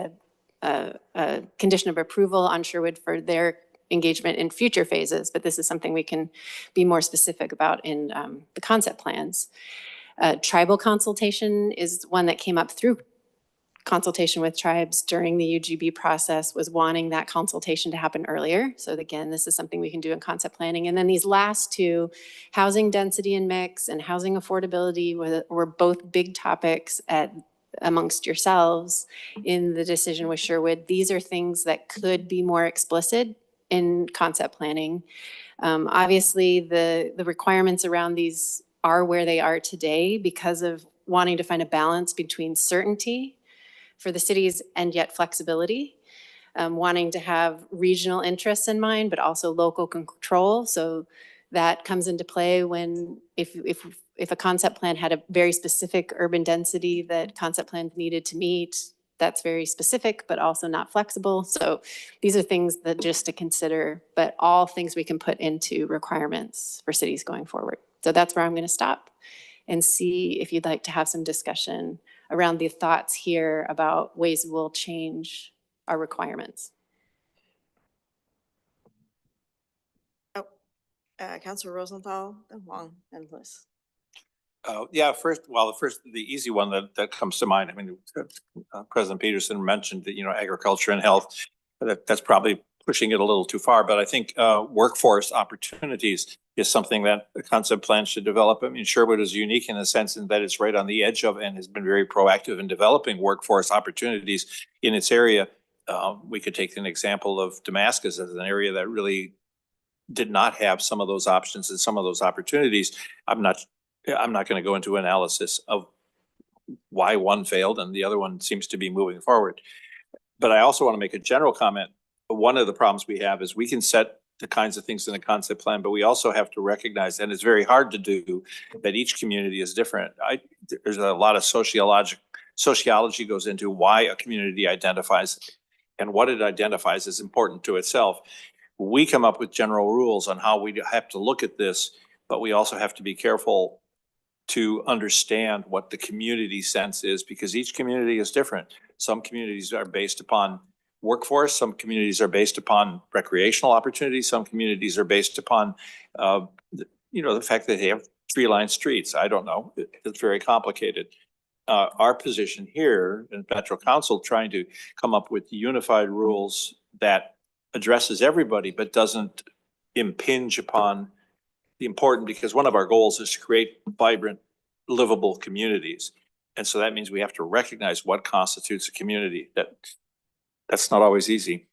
C: a condition of approval on Sherwood for their engagement in future phases, but this is something we can be more specific about in the concept plans. Tribal consultation is one that came up through consultation with tribes during the UGB process, was wanting that consultation to happen earlier. So again, this is something we can do in concept planning. And then these last two, housing density and mix and housing affordability were both big topics amongst yourselves in the decision with Sherwood. These are things that could be more explicit in concept planning. Obviously, the requirements around these are where they are today because of wanting to find a balance between certainty for the cities and yet flexibility, wanting to have regional interests in mind, but also local control. So that comes into play when if a concept plan had a very specific urban density that concept plans needed to meet, that's very specific, but also not flexible. So these are things that just to consider, but all things we can put into requirements for cities going forward. So that's where I'm going to stop and see if you'd like to have some discussion around the thoughts here about ways we'll change our requirements.
A: Councilor Rosenthal, the long and list.
H: Yeah, the easy one that comes to mind, I mean, President Peterson mentioned that, agriculture and health, that's probably pushing it a little too far, but I think workforce opportunities is something that the concept plan should develop. I mean, Sherwood is unique in the sense that it's right on the edge of and has been very proactive in developing workforce opportunities in its area. We could take an example of Damascus as an area that really did not have some of those options and some of those opportunities. I'm not going to go into analysis of why one failed and the other one seems to be moving forward. But I also want to make a general comment. One of the problems we have is we can set the kinds of things in the concept plan, but we also have to recognize, and it's very hard to do, that each community is different. There's a lot of sociology goes into why a community identifies, and what it identifies is important to itself. We come up with general rules on how we have to look at this, but we also have to be careful to understand what the community sense is, because each community is different. Some communities are based upon workforce, some communities are based upon recreational opportunities, some communities are based upon, the fact that they have tree-lined streets. I don't know. It's very complicated. Our position here in Metro Council, trying to come up with unified rules that addresses everybody, but doesn't impinge upon the important, because one of our goals is to create vibrant, livable communities. And so that means we have to recognize what constitutes a community. That's not always easy.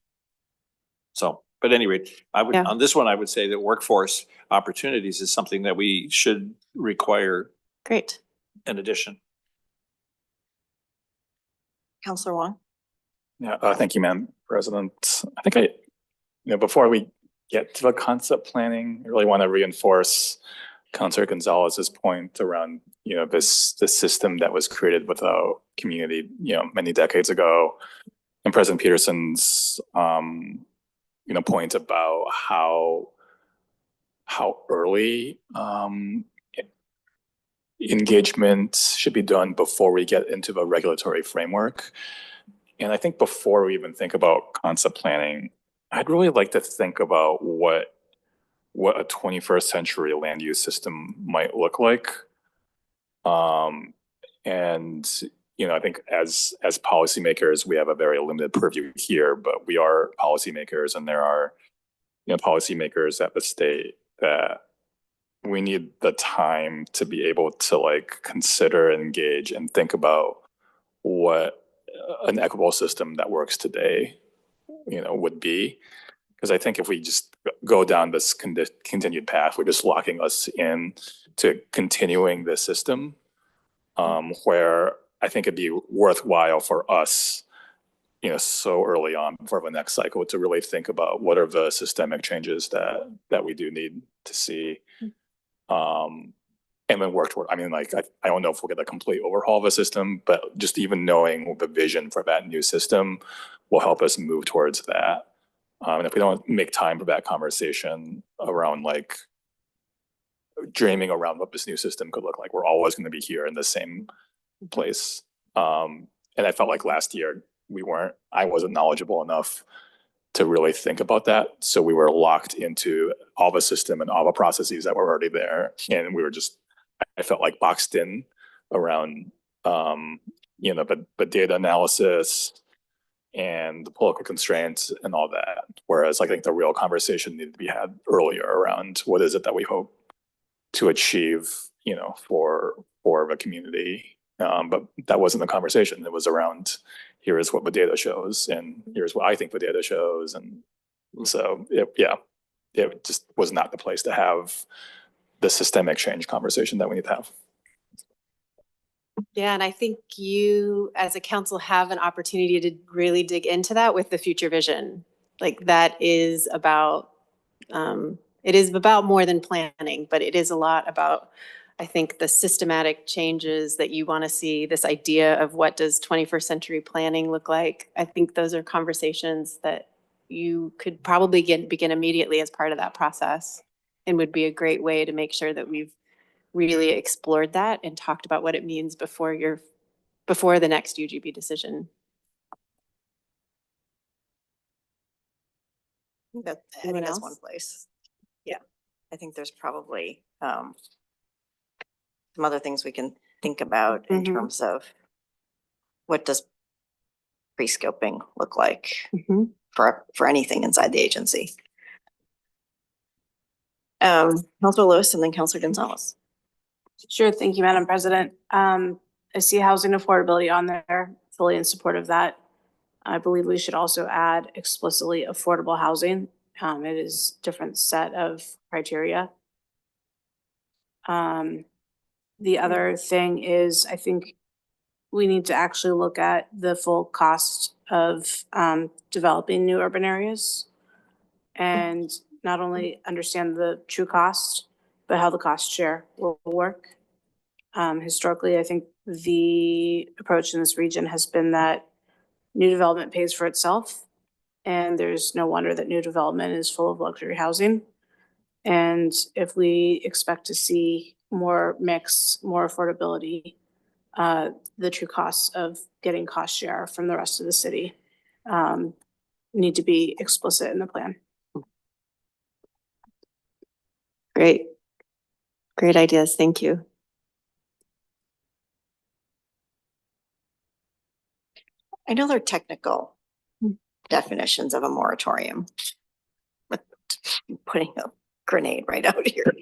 H: So, but anyway, on this one, I would say that workforce opportunities is something that we should require.
C: Great.
H: In addition.
A: Councilor Wong.
E: Yeah, thank you, Madam President. I think before we get to the concept planning, I really want to reinforce Councilor Gonzalez's point around, this system that was created with a community, many decades ago, and President Peterson's, point about how early, engagement should be done before we get into the regulatory framework. And I think before we even think about concept planning, I'd really like to think about what a 21st century land use system might look like. And I think as policymakers, we have a very limited purview here, but we are policymakers, and there are policymakers at the state that we need the time to be able to like consider, engage, and think about what an equitable system that works today, would be. Because I think if we just go down this continued path, we're just locking us in to continuing this system, where I think it'd be worthwhile for us, so early on before the next cycle, to really think about what are the systemic changes that we do need to see. And then work toward, I don't know if we'll get a complete overhaul of the system, but just even knowing the vision for that new system will help us move towards that. And if we don't make time for that conversation around like dreaming around what this new system could look like, we're always going to be here in the same place. And I felt like last year I wasn't knowledgeable enough to really think about that. So we were locked into all the system and all the processes that were already there. And we were I felt like boxed in around, the data analysis and the political constraints and all that. Whereas I think the real conversation needed to be had earlier around what is it that we hope to achieve, for the community. But that wasn't the conversation. It was around, here is what the data shows, and here's what I think the data shows. And so, it just was not the place to have the systemic change conversation that we need to have.
C: Yeah, and I think you as a council have an opportunity to really dig into that with the future vision. Like that is about, it is about more than planning, but it is a lot about, I think, the systematic changes that you want to see, this idea of what does 21st century planning look like. I think those are conversations that you could probably begin immediately as part of that process, and would be a great way to make sure that we've really explored that and talked about what it means before the next UGB decision.
A: I think
C: Anyone
A: that's
C: else?
A: one place. Yeah, I think there's probably some other things we can think about in
C: Mhm.
A: terms of what does pre-scoping look like
C: Mhm.
A: for anything inside the agency. Councilor Lewis and then Councilor Gonzalez.
G: Sure, thank you, Madam President. I see housing affordability on there, fully in support of that. I believe we should also add explicitly affordable housing. It is different set of criteria. The other thing is, I think we need to actually look at the full cost of developing new urban areas, and not only understand the true cost, but how the cost share will work. Historically, I think the approach in this region has been that new development pays for itself, and there's no wonder that new development is full of luxury housing. And if we expect to see more mix, more affordability, the true costs of getting cost share from the rest of the city need to be explicit in the plan.
C: Great. Great ideas. Thank you.
A: I know they're technical definitions of a moratorium, but putting a grenade right out here.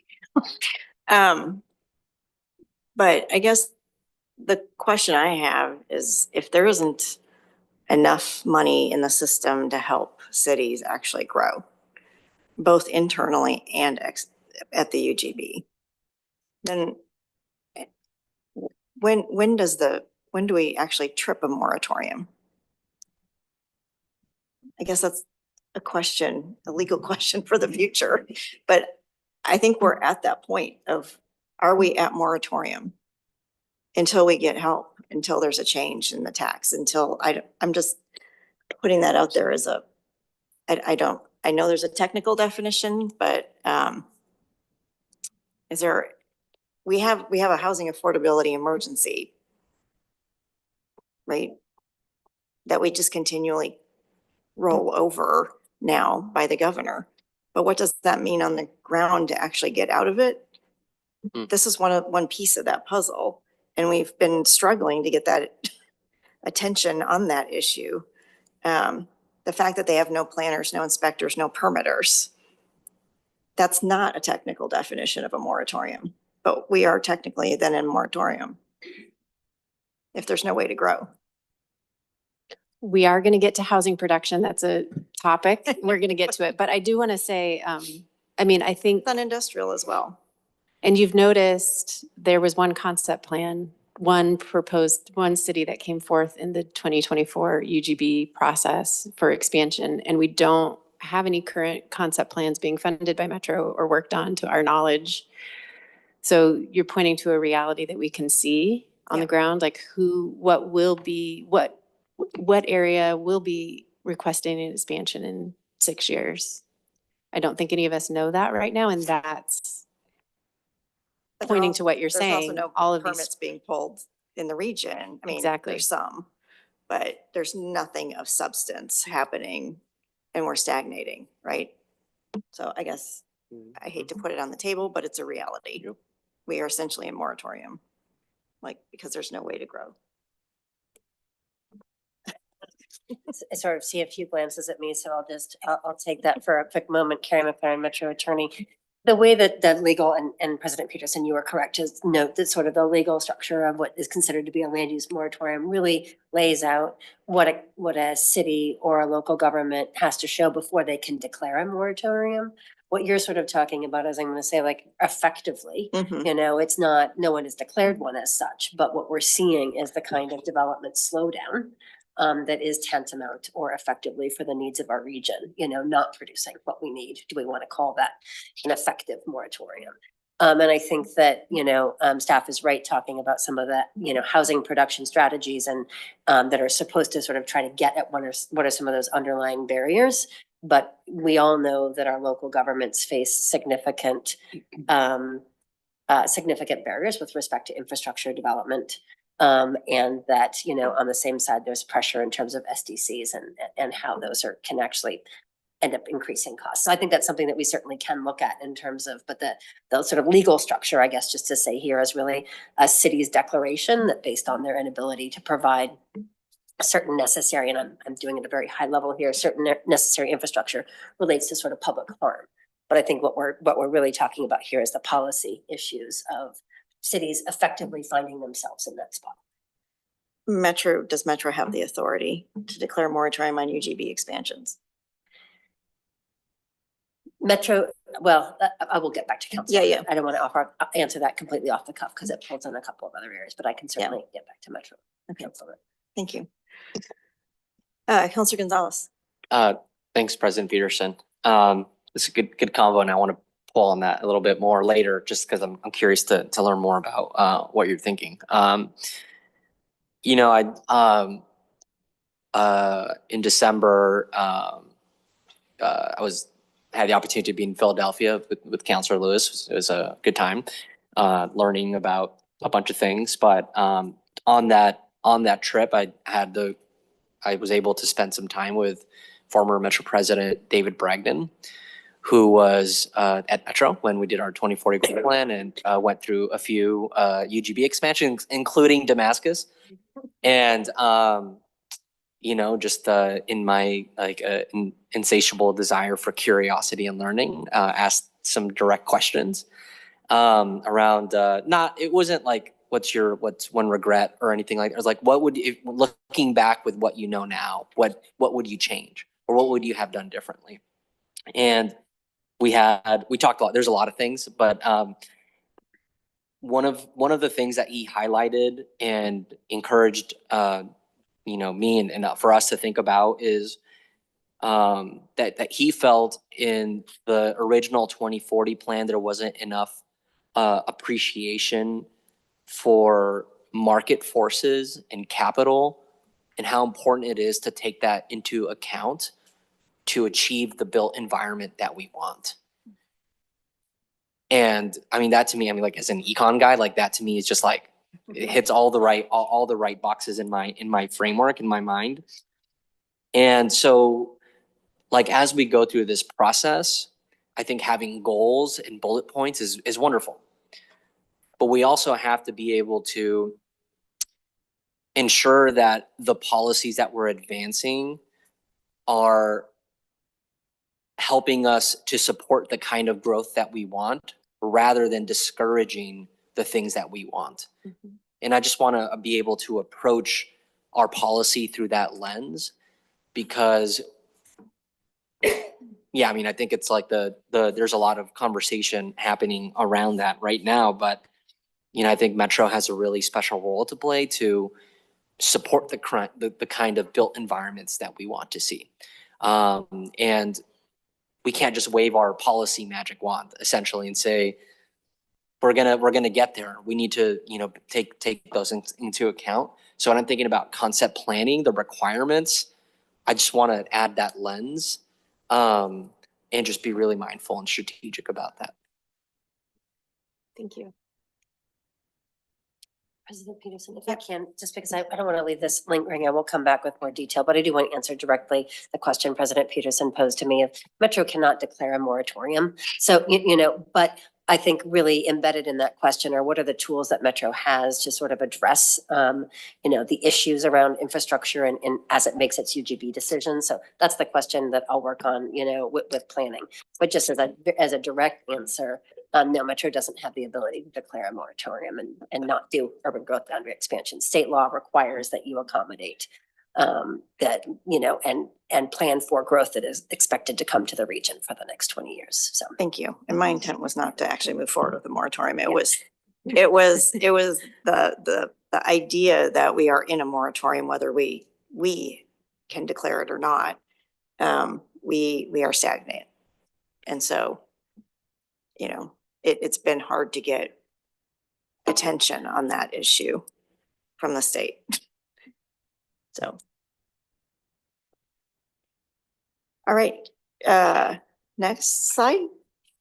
A: But I guess the question I have is, if there isn't enough money in the system to help cities actually grow, both internally and at the UGB, then when do we actually trip a moratorium? I guess that's a question, a legal question for the future. But I think we're at that point of, are we at moratorium until we get help, until there's a change in the tax, until I'm just, putting that out there as I know there's a technical definition, but, is there, we have a housing affordability emergency, right? That we just continually roll over now by the governor. But what does that mean on the ground to actually get out of it? This is one piece of that puzzle, and we've been struggling to get that attention on that issue. The fact that they have no planners, no inspectors, no permitters, that's not a technical definition of a moratorium, but we are technically then in moratorium if there's no way to grow.
C: We are going to get to housing production. That's a topic. We're going to get to it. But I do want to say, I mean, I think,
A: It's on industrial as well.
C: and you've noticed there was one concept plan, one city that came forth in the 2024 UGB process for expansion. And we don't have any current concept plans being funded by Metro or worked on to our knowledge. So you're pointing to a reality that we can see on the ground, like what area will be requesting an expansion in 6 years. I don't think any of us know that right now, and that's
A: But there
C: pointing
A: al-
C: to what you're
A: there's also
C: saying.
A: no
C: All of
A: permits
C: these,
A: being pulled in the region. I mean,
C: Exactly.
A: there's some, but there's nothing of substance happening and we're stagnating, right? So I guess I hate to put it on the table, but it's a reality.
I: Yep.
A: We are essentially in moratorium, like, because there's no way to grow.
J: I sort of see a few glances at me, so I'll take that for a quick moment. Carrie McLaren, Metro Attorney. The way that the legal and President Peterson, you are correct to note that sort of the legal structure of what is considered to be a land use moratorium really lays out what a city or a local government has to show before they can declare a moratorium. What you're sort of talking about is, I'm going to say, like, effectively,
A: Mhm.
J: you know, it's not, no one has declared one as such, but what we're seeing is the kind of development slowdown that is tantamount or effectively for the needs of our region, you know, not producing what we need. Do we want to call that an effective moratorium? And I think that, you know, staff is right talking about some of that, you know, housing production strategies and that are supposed to sort of try to get at what are some of those underlying barriers. But we all know that our local governments face significant barriers with respect to infrastructure development. And that, you know, on the same side, there's pressure in terms of SDCs and how those can actually end up increasing costs. So I think that's something that we certainly can look at in terms of, but the sort of legal structure, I guess, just to say here, is really a city's declaration that based on their inability to provide a certain necessary, and I'm doing it at a very high level here, certain necessary infrastructure relates to sort of public harm. But I think what we're really talking about here is the policy issues of cities effectively finding themselves in that spot.
A: Does Metro have the authority to declare moratorium on UGB expansions?
J: Metro, well, I will get back to council.
A: Yeah.
J: I don't want to answer that completely off the cuff because it pulls in a couple of other areas, but I can certainly get back to Metro.
A: Okay.
J: Council.
A: Thank you. Counselor Gonzalez.
I: Thanks, President Peterson. This is a good convo, and I want to pull on that a little bit more later, just because I'm curious to learn more about what you're thinking. You know, in December, I had the opportunity to be in Philadelphia with Councilor Lewis. It was a good time learning about a bunch of things. But on that trip, I was able to spend some time with former Metro President David Bragdon, who was at Metro when we did our 2040 growth plan and went through a few UGB expansions, including Damascus. And, you know, just in my insatiable desire for curiosity and learning, asked some direct questions around, it wasn't like, what's one regret or anything like that. It was like, looking back with what you know now, what would you change or what would you have done differently? And we talked a lot, there's a lot of things, but one of the things that he highlighted and encouraged, you know, me and for us to think about is that he felt in the original 2040 plan, there wasn't enough appreciation for market forces and capital and how important it is to take that into account to achieve the built environment that we want. And I mean, that to me, I mean, like as an econ guy, like that to me is just like, it hits all the right boxes in my framework, in my mind. And so like, as we go through this process, I think having goals and bullet points is wonderful. But we also have to be able to ensure that the policies that we're advancing are helping us to support the kind of growth that we want rather than discouraging the things that we want.
C: Mhm.
I: And I just want to be able to approach our policy through that lens because yeah, I mean, I think it's like there's a lot of conversation happening around that right now, but you know, I think Metro has a really special role to play to support the kind of built environments that we want to see. And we can't just wave our policy magic wand essentially and say, we're gonna get there. We need to, you know, take those into account. So when I'm thinking about concept planning, the requirements, I just want to add that lens and just be really mindful and strategic about that.
C: Thank you.
J: President Peterson, if I can, just because I don't want to leave this lingering, I will come back with more detail, but I do want to answer directly the question President Peterson posed to me of Metro cannot declare a moratorium. So, you know, but I think really embedded in that question are what are the tools that Metro has to sort of address, you know, the issues around infrastructure and as it makes its UGB decisions. So that's the question that I'll work on, you know, with planning. But just as a direct answer, no, Metro doesn't have the ability to declare a moratorium and not do urban growth boundary expansion. State law requires that you accommodate that, you know, and plan for growth that is expected to come to the region for the next 20 years. So
A: Thank you. And my intent was not to actually move forward with the moratorium. It was the idea that we are in a moratorium, whether we can declare it or not. We are stagnant. And so, you know, it's been hard to get attention on that issue from the state. So. All right, next slide.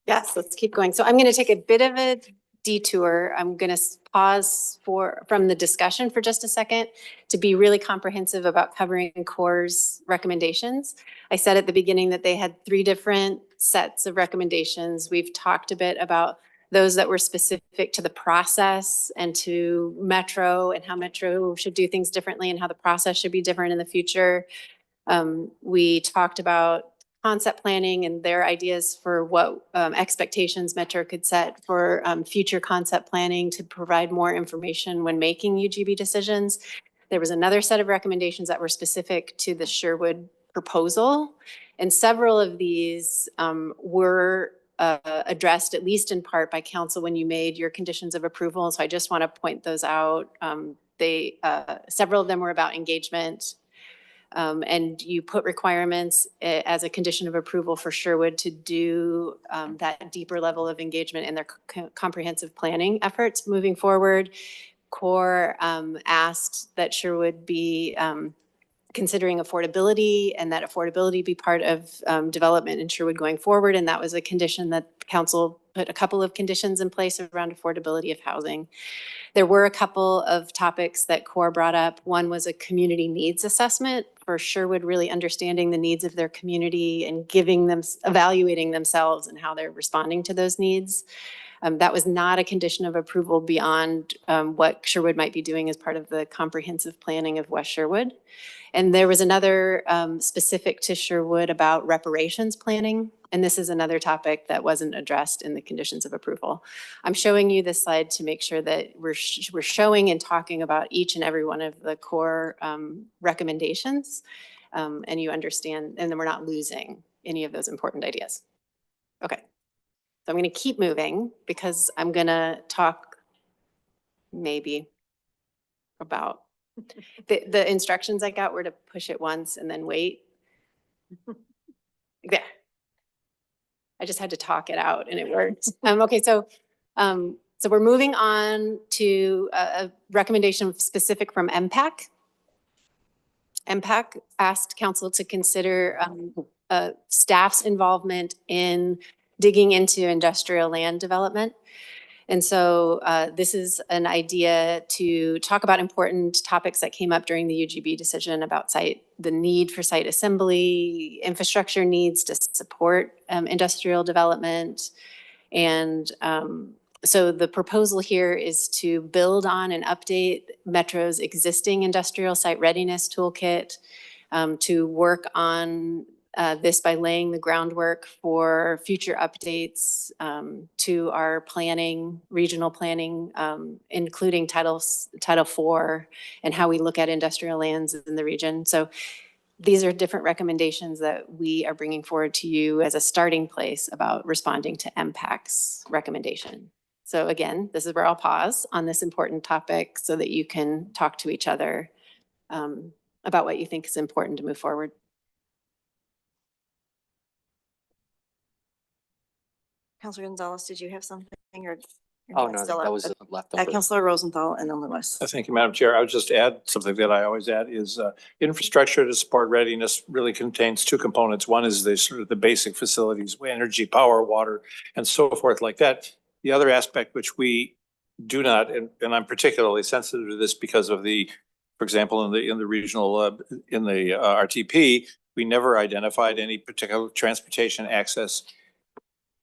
C: Yes, let's keep going. So I'm going to take a bit of a detour. I'm going to pause from the discussion for just a second to be really comprehensive about covering CORE's recommendations. I said at the beginning that they had 3 different sets of recommendations. We've talked a bit about those that were specific to the process and to Metro and how Metro should do things differently and how the process should be different in the future. We talked about concept planning and their ideas for what expectations Metro could set for future concept planning to provide more information when making UGB decisions. There was another set of recommendations that were specific to the Sherwood proposal. And several of these were addressed, at least in part, by council when you made your conditions of approval. So I just want to point those out. Several of them were about engagement. And you put requirements as a condition of approval for Sherwood to do that deeper level of engagement in their comprehensive planning efforts moving forward. CORE asked that Sherwood be considering affordability and that affordability be part of development in Sherwood going forward. And that was a condition that council put a couple of conditions in place around affordability of housing. There were a couple of topics that CORE brought up. One was a community needs assessment for Sherwood, really understanding the needs of their community and evaluating themselves and how they're responding to those needs. That was not a condition of approval beyond what Sherwood might be doing as part of the comprehensive planning of West Sherwood. And there was another specific to Sherwood about reparations planning. And this is another topic that wasn't addressed in the conditions of approval. I'm showing you this slide to make sure that we're showing and talking about each and every one of the CORE recommendations. And you understand, and then we're not losing any of those important ideas. Okay. So I'm going to keep moving because I'm going to talk maybe about the instructions I got were to push it once and then wait. There. I just had to talk it out and it worked. Okay, so we're moving on to a recommendation specific from MPAC. MPAC asked council to consider staff's involvement in digging into industrial land development. And so this is an idea to talk about important topics that came up during the UGB decision about the need for site assembly, infrastructure needs to support industrial development. And so the proposal here is to build on and update Metro's existing industrial site readiness toolkit, to work on this by laying the groundwork for future updates to our planning, regional planning, including Title IV and how we look at industrial lands in the region. So these are different recommendations that we are bringing forward to you as a starting place about responding to MPAC's recommendation. So again, this is where I'll pause on this important topic so that you can talk to each other about what you think is important to move forward.
A: Counselor Gonzalez, did you have something or?
I: Oh, no, that was leftover.
A: Counselor Rosenthal and then Lewis.
H: Thank you, Madam Chair. I would just add something that I always add is infrastructure to support readiness really contains two components. One is the sort of the basic facilities, energy, power, water, and so forth like that. The other aspect which we do not, and I'm particularly sensitive to this because of for example, in the regional, in the RTP, we never identified any particular transportation access.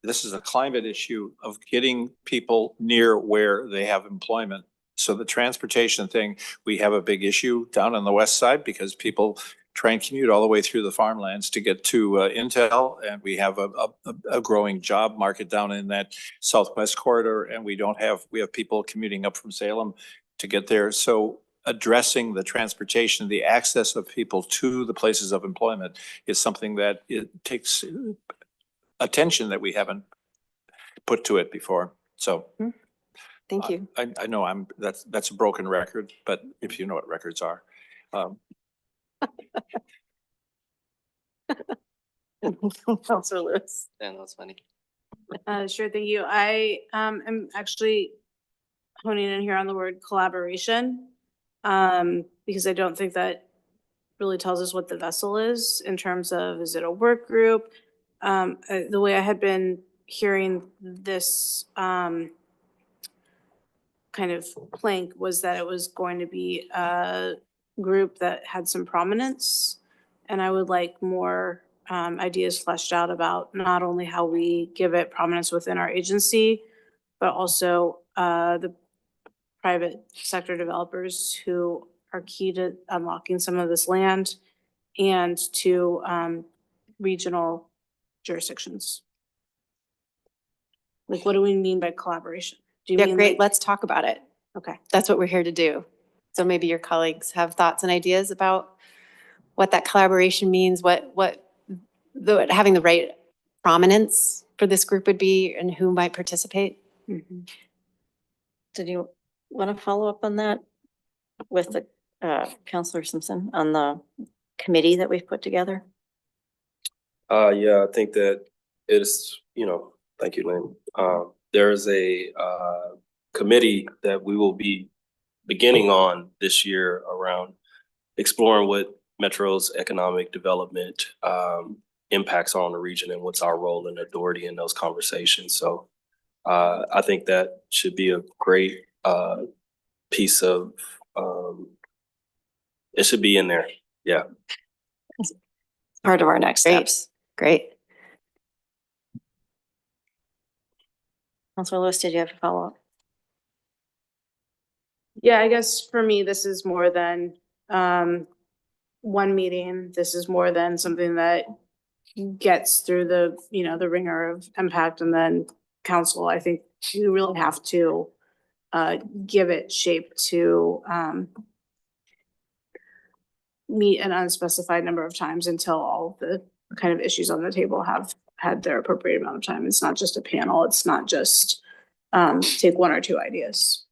H: This is a climate issue of getting people near where they have employment. So the transportation thing, we have a big issue down on the west side because people try and commute all the way through the farmlands to get to Intel. And we have a growing job market down in that southwest corridor. And we have people commuting up from Salem to get there. So addressing the transportation, the access of people to the places of employment is something that it takes attention that we haven't put to it before. So
C: Thank you.
H: I know that's a broken record, but if you know what records are.
A: Counselor Lewis.
I: Yeah, that's funny.
K: Sure, thank you. I am actually honing in here on the word collaboration, because I don't think that really tells us what the vessel is in terms of, is it a work group? The way I had been hearing this kind of plank was that it was going to be a group that had some prominence. And I would like more ideas fleshed out about not only how we give it prominence within our agency, but also the private sector developers who are key to unlocking some of this land, and to regional jurisdictions. Like, what do we mean by collaboration? Do you
C: Yeah,
K: mean
C: great.
K: like-
C: Let's talk about it.
K: Okay.
C: That's what we're here to do. So maybe your colleagues have thoughts and ideas about what that collaboration means, having the right prominence for this group would be, and who might participate.
K: Mm-hmm.
A: Did you want to follow up on that with the Counselor Simpson on the committee that we've put together?
L: Yeah, I think that it's, thank you, Lynn. There is a committee that we will be beginning on this year around exploring what Metro's economic development impacts on the region and what's our role and authority in those conversations. So I think that should be a great piece of, it should be in there. Yeah.
A: Part of our next steps.
C: Great.
A: Counselor Lewis, did you have a follow-up?
K: Yeah, I guess for me, this is more than one meeting. This is more than something that gets through the, the ringer of impact and then council. I think you really have to give it shape to meet an unspecified number of times until all the kind of issues on the table have had their appropriate amount of time. It's not just a panel. It's not just take one or two ideas.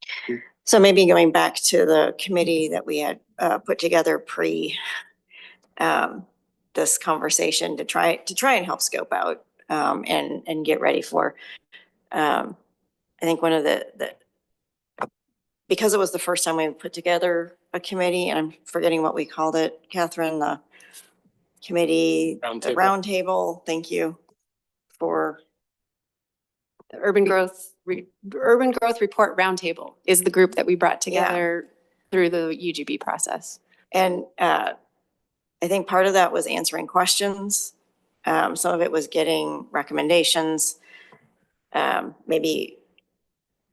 A: So maybe going back to the committee that we had put together pre this conversation to try and help scope out and get ready for. I think one of the because it was the first time we put together a committee, and I'm forgetting what we called it, Catherine, the committee, the
I: Roundtable.
A: roundtable. Thank you for,
C: The Urban Growth Report Roundtable is the group that we brought
A: Yeah.
C: together through the UGB process.
A: and I think part of that was answering questions. Some of it was getting recommendations, maybe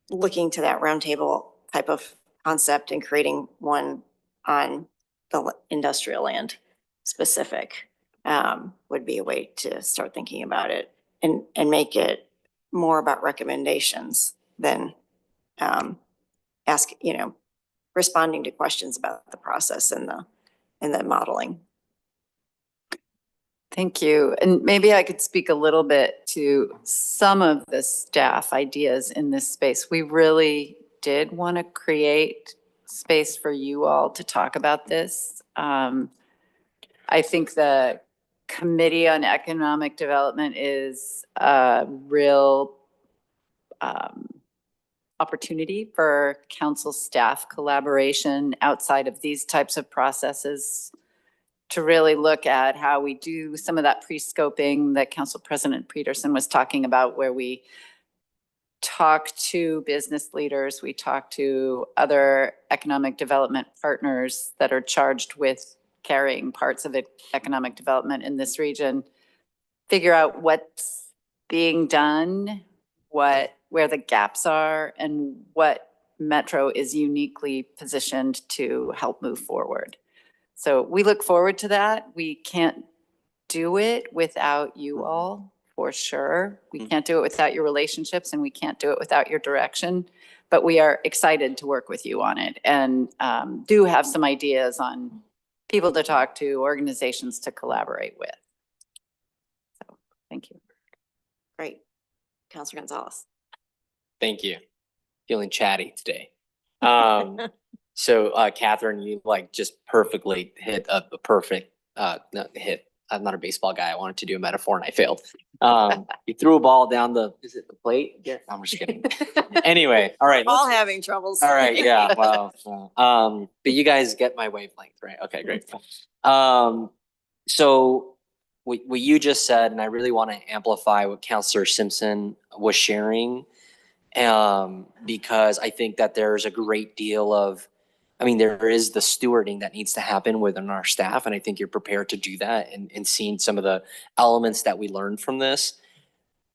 A: looking to that roundtable type of concept and creating one on the industrial land specific, would be a way to start thinking about it and make it more about recommendations than, responding to questions about the process and the modeling.
D: Thank you. And maybe I could speak a little bit to some of the staff ideas in this space. We really did want to create space for you all to talk about this. I think the Committee on Economic Development is a real opportunity for council staff collaboration outside of these types of processes to really look at how we do some of that pre-scoping that Council President Peterson was talking about, where we talk to business leaders, we talk to other economic development partners that are charged with carrying parts of economic development in this region, figure out what's being done, where the gaps are, and what Metro is uniquely positioned to help move forward. So we look forward to that. We can't do it without you all, for sure. We can't do it without your relationships, and we can't do it without your direction. But we are excited to work with you on it, and do have some ideas on people to talk to, organizations to collaborate with. So, thank you.
A: Great. Counselor Gonzalez.
I: Thank you. Feeling chatty today. So Catherine, you like just perfectly hit a perfect hit. I'm not a baseball guy. I wanted to do a metaphor and I failed. You threw a ball down is it the plate? Yeah, I'm just kidding. Anyway, all right.
A: All having troubles.
I: All right, yeah, wow. But you guys get my wavelength, right? Okay, great. So what you just said, and I really want to amplify what Counselor Simpson was sharing, because I think that there's a great deal of, there is the stewarding that needs to happen within our staff, and I think you're prepared to do that and seeing some of the elements that we learned from this.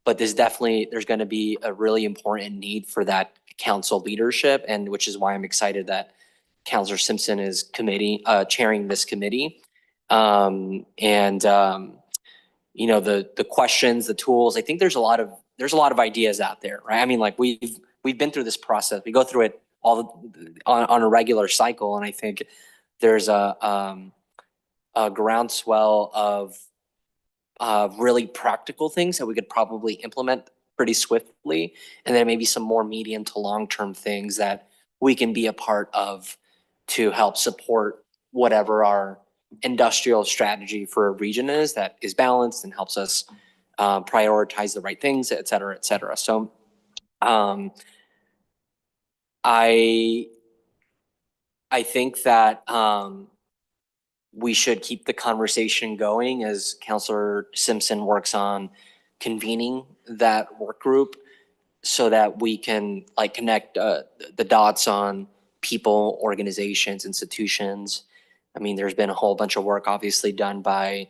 I: But there's going to be a really important need for that council leadership, and which is why I'm excited that Counselor Simpson is chairing this committee. The questions, the tools, I think there's a lot of ideas out there, right? We've been through this process. We go through it on a regular cycle, and I think there's a groundswell of really practical things that we could probably implement pretty swiftly, and then maybe some more medium to long-term things that we can be a part of to help support whatever our industrial strategy for a region is that is balanced and helps us prioritize the right things, et cetera, et cetera. So I think that we should keep the conversation going as Counselor Simpson works on convening that work group so that we can connect the dots on people, organizations, institutions. There's been a whole bunch of work obviously done by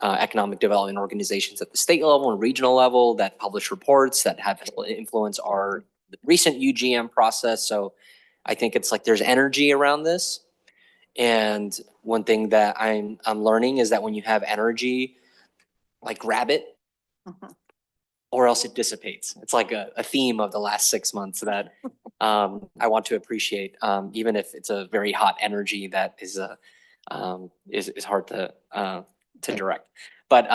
I: economic development organizations at the state level and regional level that publish reports that have influenced our recent UGM process. So I think it's there's energy around this. And one thing that I'm learning is that when you have energy, grab it, or else it dissipates. It's like a theme of the last 6 months that I want to appreciate, even if it's a very hot energy that is hard to direct. But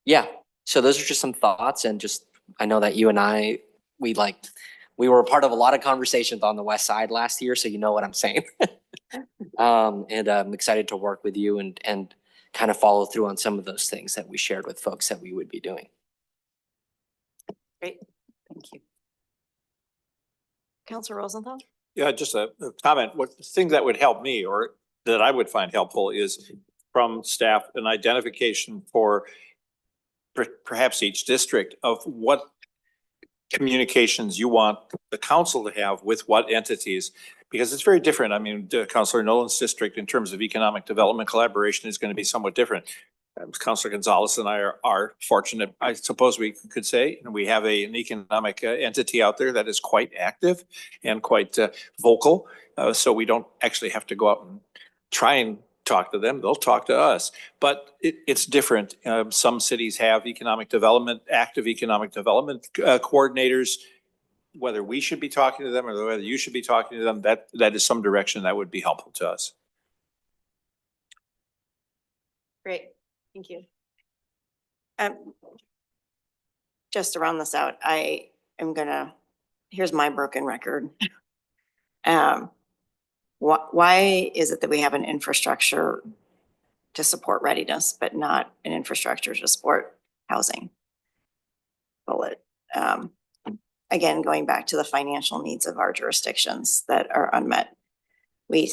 I: yeah, so those are just some thoughts, and just I know that you and I we were a part of a lot of conversations on the West Side last year, so you know what I'm saying. And I'm excited to work with you and kind of follow through on some of those things that we shared with folks that we would be doing.
A: Great.
D: Thank you.
A: Counselor Rosenthal?
H: Yeah, just a comment. What the thing that would help me or that I would find helpful is from staff an identification for perhaps each district of what communications you want the council to have with what entities, because it's very different. I mean, Councilor Nolan's district in terms of economic development collaboration is going to be somewhat different. Councilor Gonzalez and I are fortunate, I suppose we could say, and we have an economic entity out there that is quite active and quite vocal. So we don't actually have to go out and try and talk to them. They'll talk to us, but it's different. Some cities have economic development, active economic development coordinators. Whether we should be talking to them or whether you should be talking to them, that is some direction that would be helpful to us.
A: Great, thank you. Just to round this out, I am gonna, here's my broken record. Why is it that we have an infrastructure to support readiness, but not an infrastructure to support housing? Bullet. Again, going back to the financial needs of our jurisdictions that are unmet. We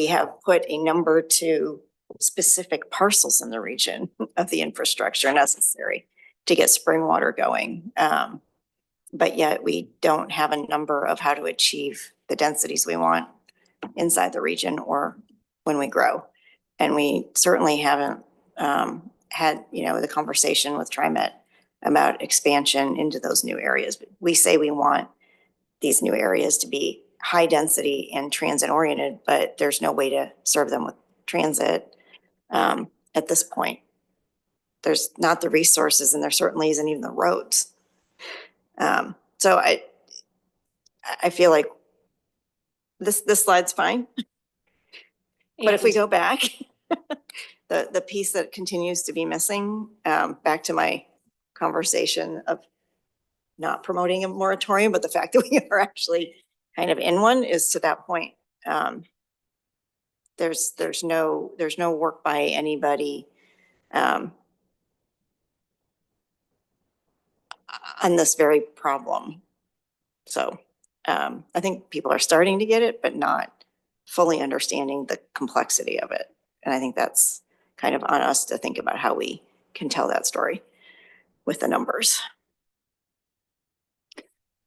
A: have put a number to specific parcels in the region of the infrastructure necessary to get spring water going. But yet we don't have a number of how to achieve the densities we want inside the region or when we grow. And we certainly haven't had, the conversation with TriMet about expansion into those new areas. We say we want these new areas to be high density and transit oriented, but there's no way to serve them with transit at this point. There's not the resources and there certainly isn't even the roads. So I feel like this slide's fine. But if we go back, the piece that continues to be missing, back to my conversation of not promoting a moratorium, but the fact that we are actually kind of in one, is to that point. There's no work by anybody on this very problem. So I think people are starting to get it, but not fully understanding the complexity of it. And I think that's kind of on us to think about how we can tell that story with the numbers.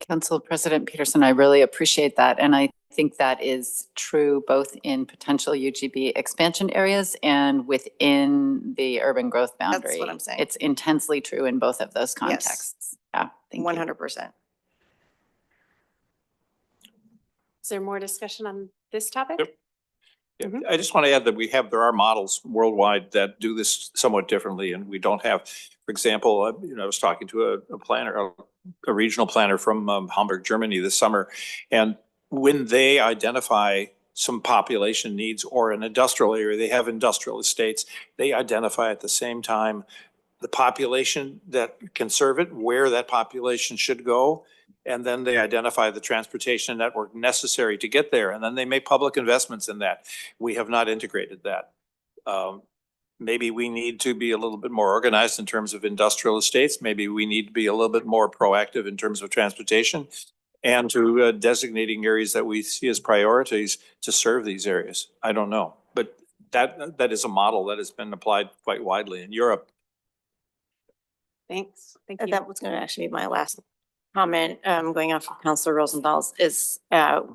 D: Council President Peterson, I really appreciate that. And I think that is true both in potential UGB expansion areas and within the urban growth boundary.
A: That's what I'm saying.
D: It's intensely true in both of those contexts. Yeah, thank you.
A: 100%.
C: Is there more discussion on this topic?
H: Yep. Yeah, I just want to add that there are models worldwide that do this somewhat differently, and we don't have, for example, I was talking to a planner, a regional planner from Hamburg, Germany this summer, and when they identify some population needs or an industrial area, they have industrial estates, they identify at the same time the population that can serve it, where that population should go, and then they identify the transportation network necessary to get there, and then they make public investments in that. We have not integrated that. Maybe we need to be a little bit more organized in terms of industrial estates. Maybe we need to be a little bit more proactive in terms of transportation and to designating areas that we see as priorities to serve these areas. I don't know, but that is a model that has been applied quite widely in Europe.
C: Thanks. Thank you.
A: That was going to actually be my last comment, going off of Councilor Rosenthal's, is there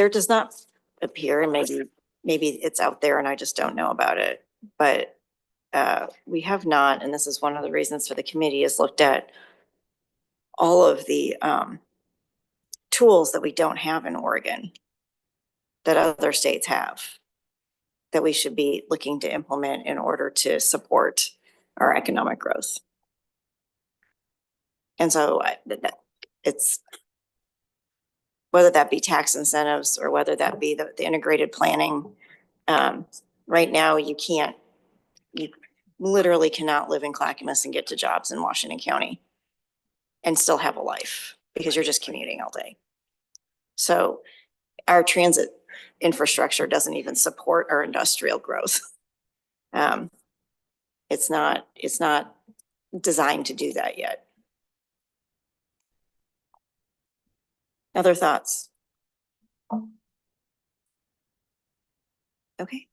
A: does not appear, and maybe it's out there and I just don't know about it, but we have not, and this is one of the reasons for the committee, is looked at all of the tools that we don't have in Oregon that other states have, that we should be looking to implement in order to support our economic growth. And so it's, whether that be tax incentives or whether that be the integrated planning, right now you literally cannot live in Clackamas and get to jobs in Washington County and still have a life because you're just commuting all day. So our transit infrastructure doesn't even support our industrial growth. It's not designed to do that yet. Other thoughts? Okay.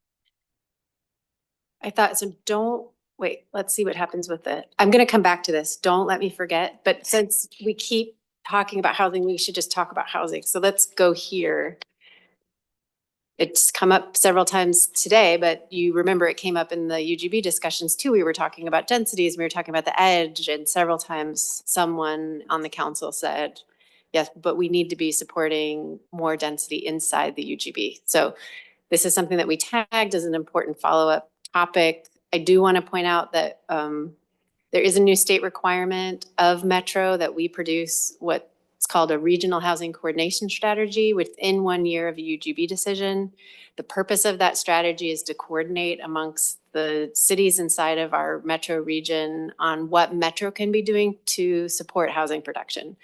C: I thought, so don't, wait, let's see what happens with it. I'm gonna come back to this. Don't let me forget. But since we keep talking about housing, we should just talk about housing. So let's go here. It's come up several times today, but you remember it came up in the UGB discussions too. We were talking about densities, we were talking about the edge, and several times someone on the council said, yes, but we need to be supporting more density inside the UGB. So this is something that we tagged as an important follow-up topic. I do want to point out that there is a new state requirement of Metro that we produce what's called a regional housing coordination strategy within 1 year of a UGB decision. The purpose of that strategy is to coordinate amongst the cities inside of our Metro region on what Metro can be doing to support housing production.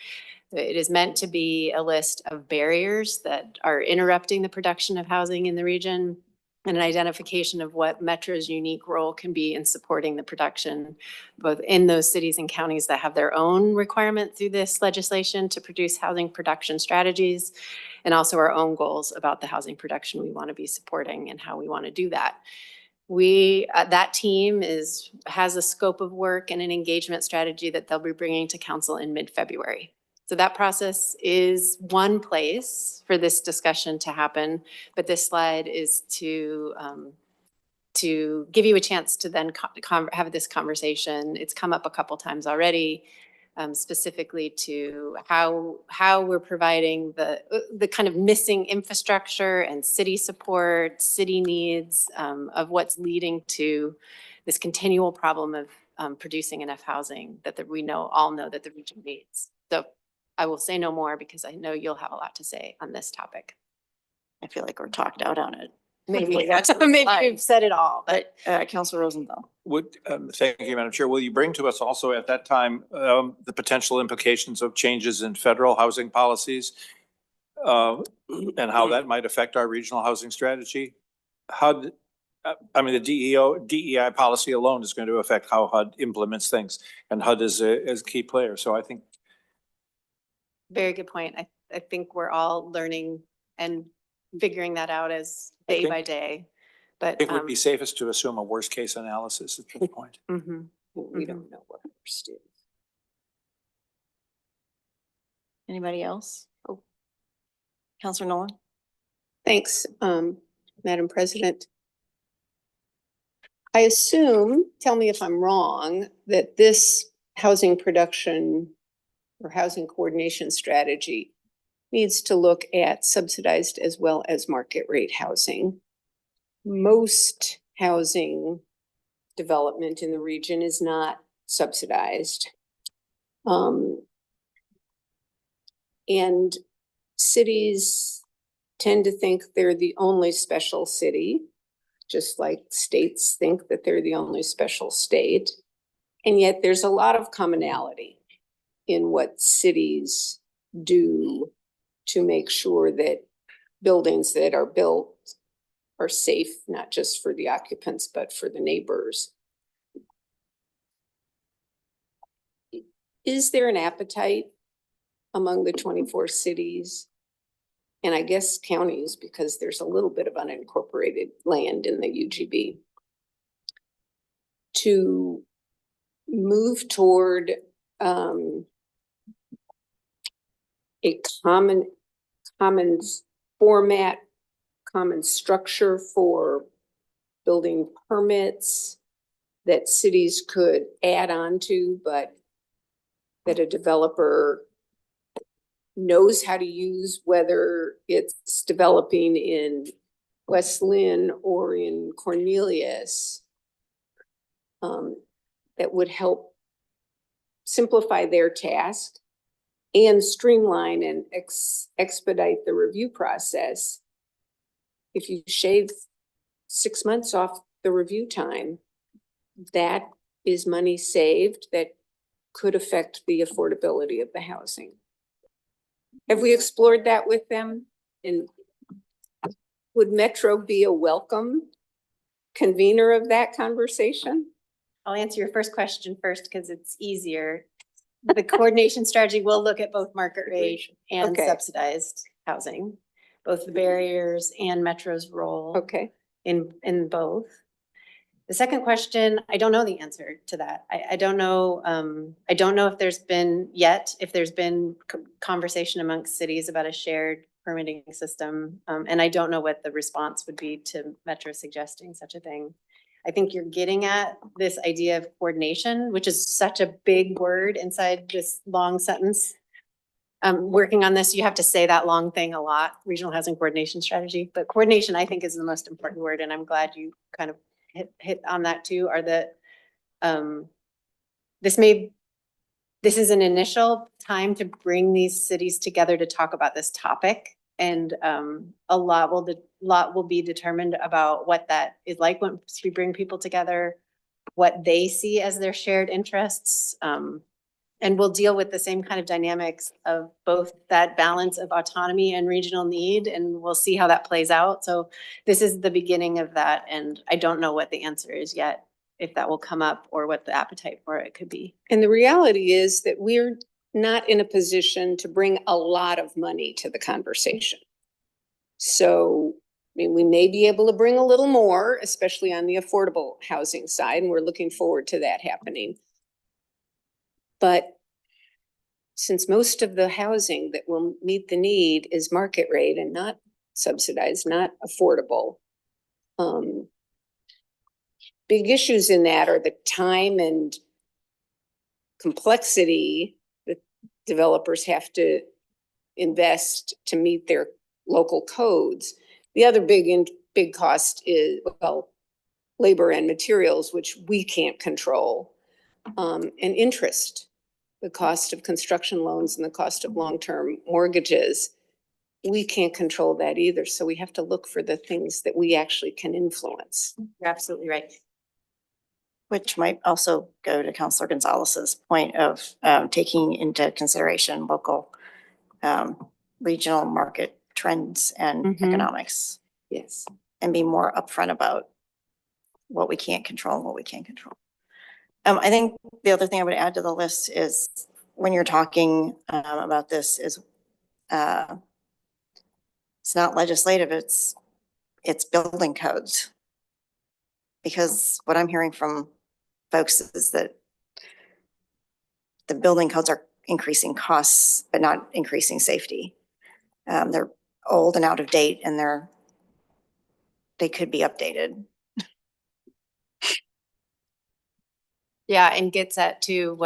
C: It is meant to be a list of barriers that are interrupting the production of housing in the region and an identification of what Metro's unique role can be in supporting the production, both in those cities and counties that have their own requirement through this legislation to produce housing production strategies, and also our own goals about the housing production we want to be supporting and how we want to do that. That team has a scope of work and an engagement strategy that they'll be bringing to council in mid-February. So that process is one place for this discussion to happen, but this slide is to give you a chance to then have this conversation. It's come up a couple times already, specifically to how we're providing the kind of missing infrastructure and city support, city needs of what's leading to this continual problem of producing enough housing that we all know that the region needs. So I will say no more because I know you'll have a lot to say on this topic.
A: I feel like we're talked out on it.
C: Maybe we've said it all, but
A: Councilor Rosenthal.
H: Thank you, Madam Chair. Will you bring to us also at that time the potential implications of changes in federal housing policies and how that might affect our regional housing strategy? The DEI policy alone is going to affect how HUD implements things, and HUD is a key player. So I think.
C: Very good point. I think we're all learning and figuring that out as day by day. But
H: It would be safest to assume a worst case analysis at this point.
F: We don't know what worst is.
A: Anybody else? Oh, Councilor Nolan.
F: Thanks, Madam President. I assume, tell me if I'm wrong, that this housing production or housing coordination strategy needs to look at subsidized as well as market rate housing. Most housing development in the region is not subsidized. And cities tend to think they're the only special city, just like states think that they're the only special state. And yet there's a lot of commonality in what cities do to make sure that buildings that are built are safe, not just for the occupants, but for the neighbors. Is there an appetite among the 24 cities, and I guess counties, because there's a little bit of unincorporated land in the UGB, to move toward a common format, common structure for building permits that cities could add on to, but that a developer knows how to use, whether it's developing in West Lynn or in Cornelius, that would help simplify their task and streamline and expedite the review process. If you shave 6 months off the review time, that is money saved that could affect the affordability of the housing. Have we explored that with them? And would Metro be a welcome convener of that conversation?
C: I'll answer your first question first because it's easier. the coordination strategy will look at both market rate and
F: Okay.
C: subsidized housing, both the barriers and Metro's role
F: Okay.
C: in both. The second question, I don't know the answer to that. I don't know, I don't know if there's been conversation amongst cities about a shared permitting system. And I don't know what the response would be to Metro suggesting such a thing. I think you're getting at this idea of coordination, which is such a big word inside this long sentence. Working on this, you have to say that long thing a lot, regional housing coordination strategy, but coordination, I think, is the most important word, and I'm glad you kind of hit on that too, are that this is an initial time to bring these cities together to talk about this topic. And a lot will be determined about what that is like once we bring people together, what they see as their shared interests. And we'll deal with the same kind of dynamics of both that balance of autonomy and regional need, and we'll see how that plays out. So this is the beginning of that, and I don't know what the answer is yet, if that will come up or what the appetite for it could be.
F: And the reality is that we're not in a position to bring a lot of money to the conversation. So, I mean, we may be able to bring a little more, especially on the affordable housing side, and we're looking forward to that happening. But since most of the housing that will meet the need is market rate and not subsidized, not affordable, big issues in that are the time and complexity that developers have to invest to meet their local codes. The other big cost is, well, labor and materials, which we can't control, and interest. The cost of construction loans and the cost of long-term mortgages, we can't control that either. So we have to look for the things that we actually can influence.
C: You're absolutely right.
A: Which might also go to Councilor Gonzalez's point of taking into consideration local regional market trends and economics.
F: Yes.
A: And be more upfront about what we can't control and what we can control. I think the other thing I would add to the list is when you're talking about this is it's not legislative, it's building codes. Because what I'm hearing from folks is that the building codes are increasing costs, but not increasing safety. They're old and out of date, and they could be updated.
C: Yeah, and gets at to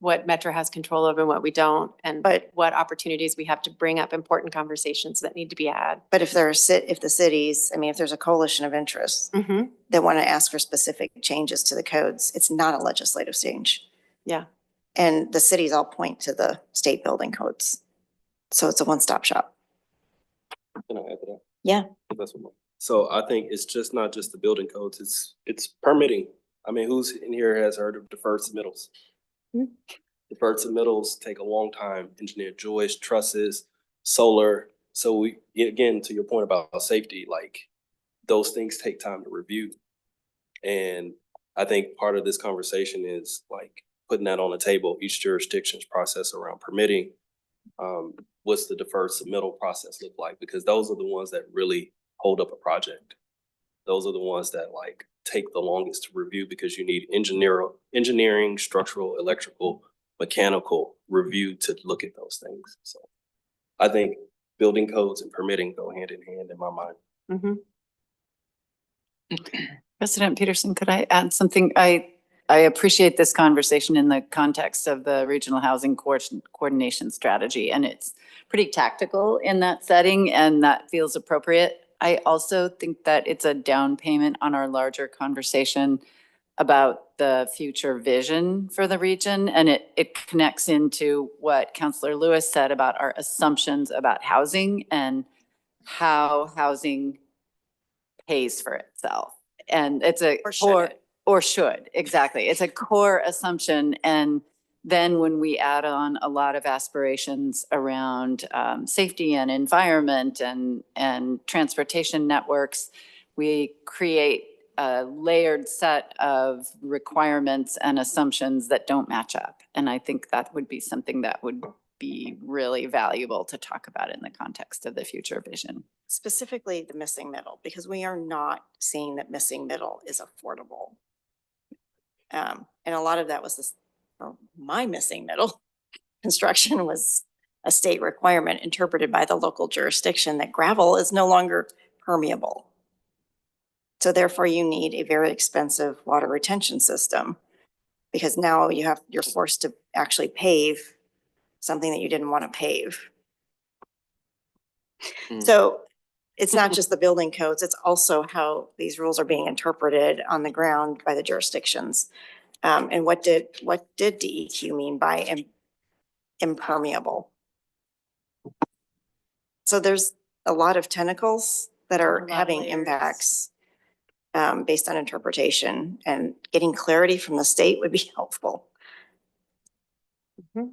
C: what Metro has control over and what we don't, and what opportunities we have to bring up important conversations that need to be had.
A: But if the cities, I mean, if there's a coalition of interests that want to ask for specific changes to the codes, it's not a legislative change.
C: Yeah.
A: And the cities all point to the state building codes. So it's a one-stop shop.
L: Can I add to that?
A: Yeah.
L: So I think it's just not just the building codes, it's permitting. I mean, who's in here has heard of deferred submittals? Deferred submittals take a long time, engineered joists, trusses, solar. So we, again, to your point about safety, like those things take time to review. And I think part of this conversation is like putting that on the table, each jurisdiction's process around permitting. What's the deferred submittal process look like? Because those are the ones that really hold up a project. Those are the ones that like take the longest to review because you need engineering, structural, electrical, mechanical review to look at those things. So I think building codes and permitting go hand in hand in my mind.
D: President Peterson, could I add something? I appreciate this conversation in the context of the regional housing coordination strategy, and it's pretty tactical in that setting, and that feels appropriate. I also think that it's a down payment on our larger conversation about the future vision for the region, and it connects into what Councilor Lewis said about our assumptions about housing and how housing pays for itself. And it's a should, exactly. It's a core assumption. And then when we add on a lot of aspirations around safety and environment and transportation networks, we create a layered set of requirements and assumptions that don't match up. And I think that would be something that would be really valuable to talk about in the context of the future vision.
A: Specifically the missing middle, because we are not seeing that missing middle is affordable. And a lot of that was this, or my missing middle construction was a state requirement interpreted by the local jurisdiction that gravel is no longer permeable. So therefore you need a very expensive water retention system because now you're forced to actually pave something that you didn't want to pave. So it's not just the building codes, it's also how these rules are being interpreted on the ground by the jurisdictions. And what did DEQ mean by impermeable? So there's a lot of tentacles that are having impacts based on interpretation, and getting clarity from the state would be helpful. Because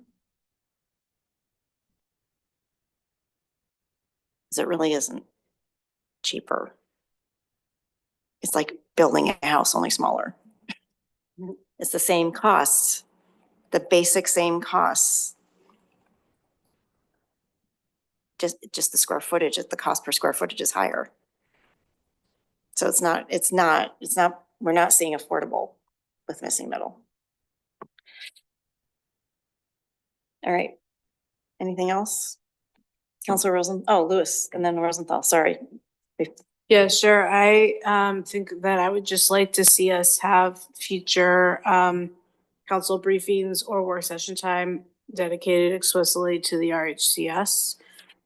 A: it really isn't cheaper. It's like building a house, only smaller. It's the same costs, the basic same costs. Just the square footage, the cost per square footage is higher. So it's not, we're not seeing affordable with missing middle. All right. Anything else? Councilor Lewis, and then Rosenthal, sorry.
K: Yeah, sure. I think that I would just like to see us have future council briefings or work session time dedicated explicitly to the RHCS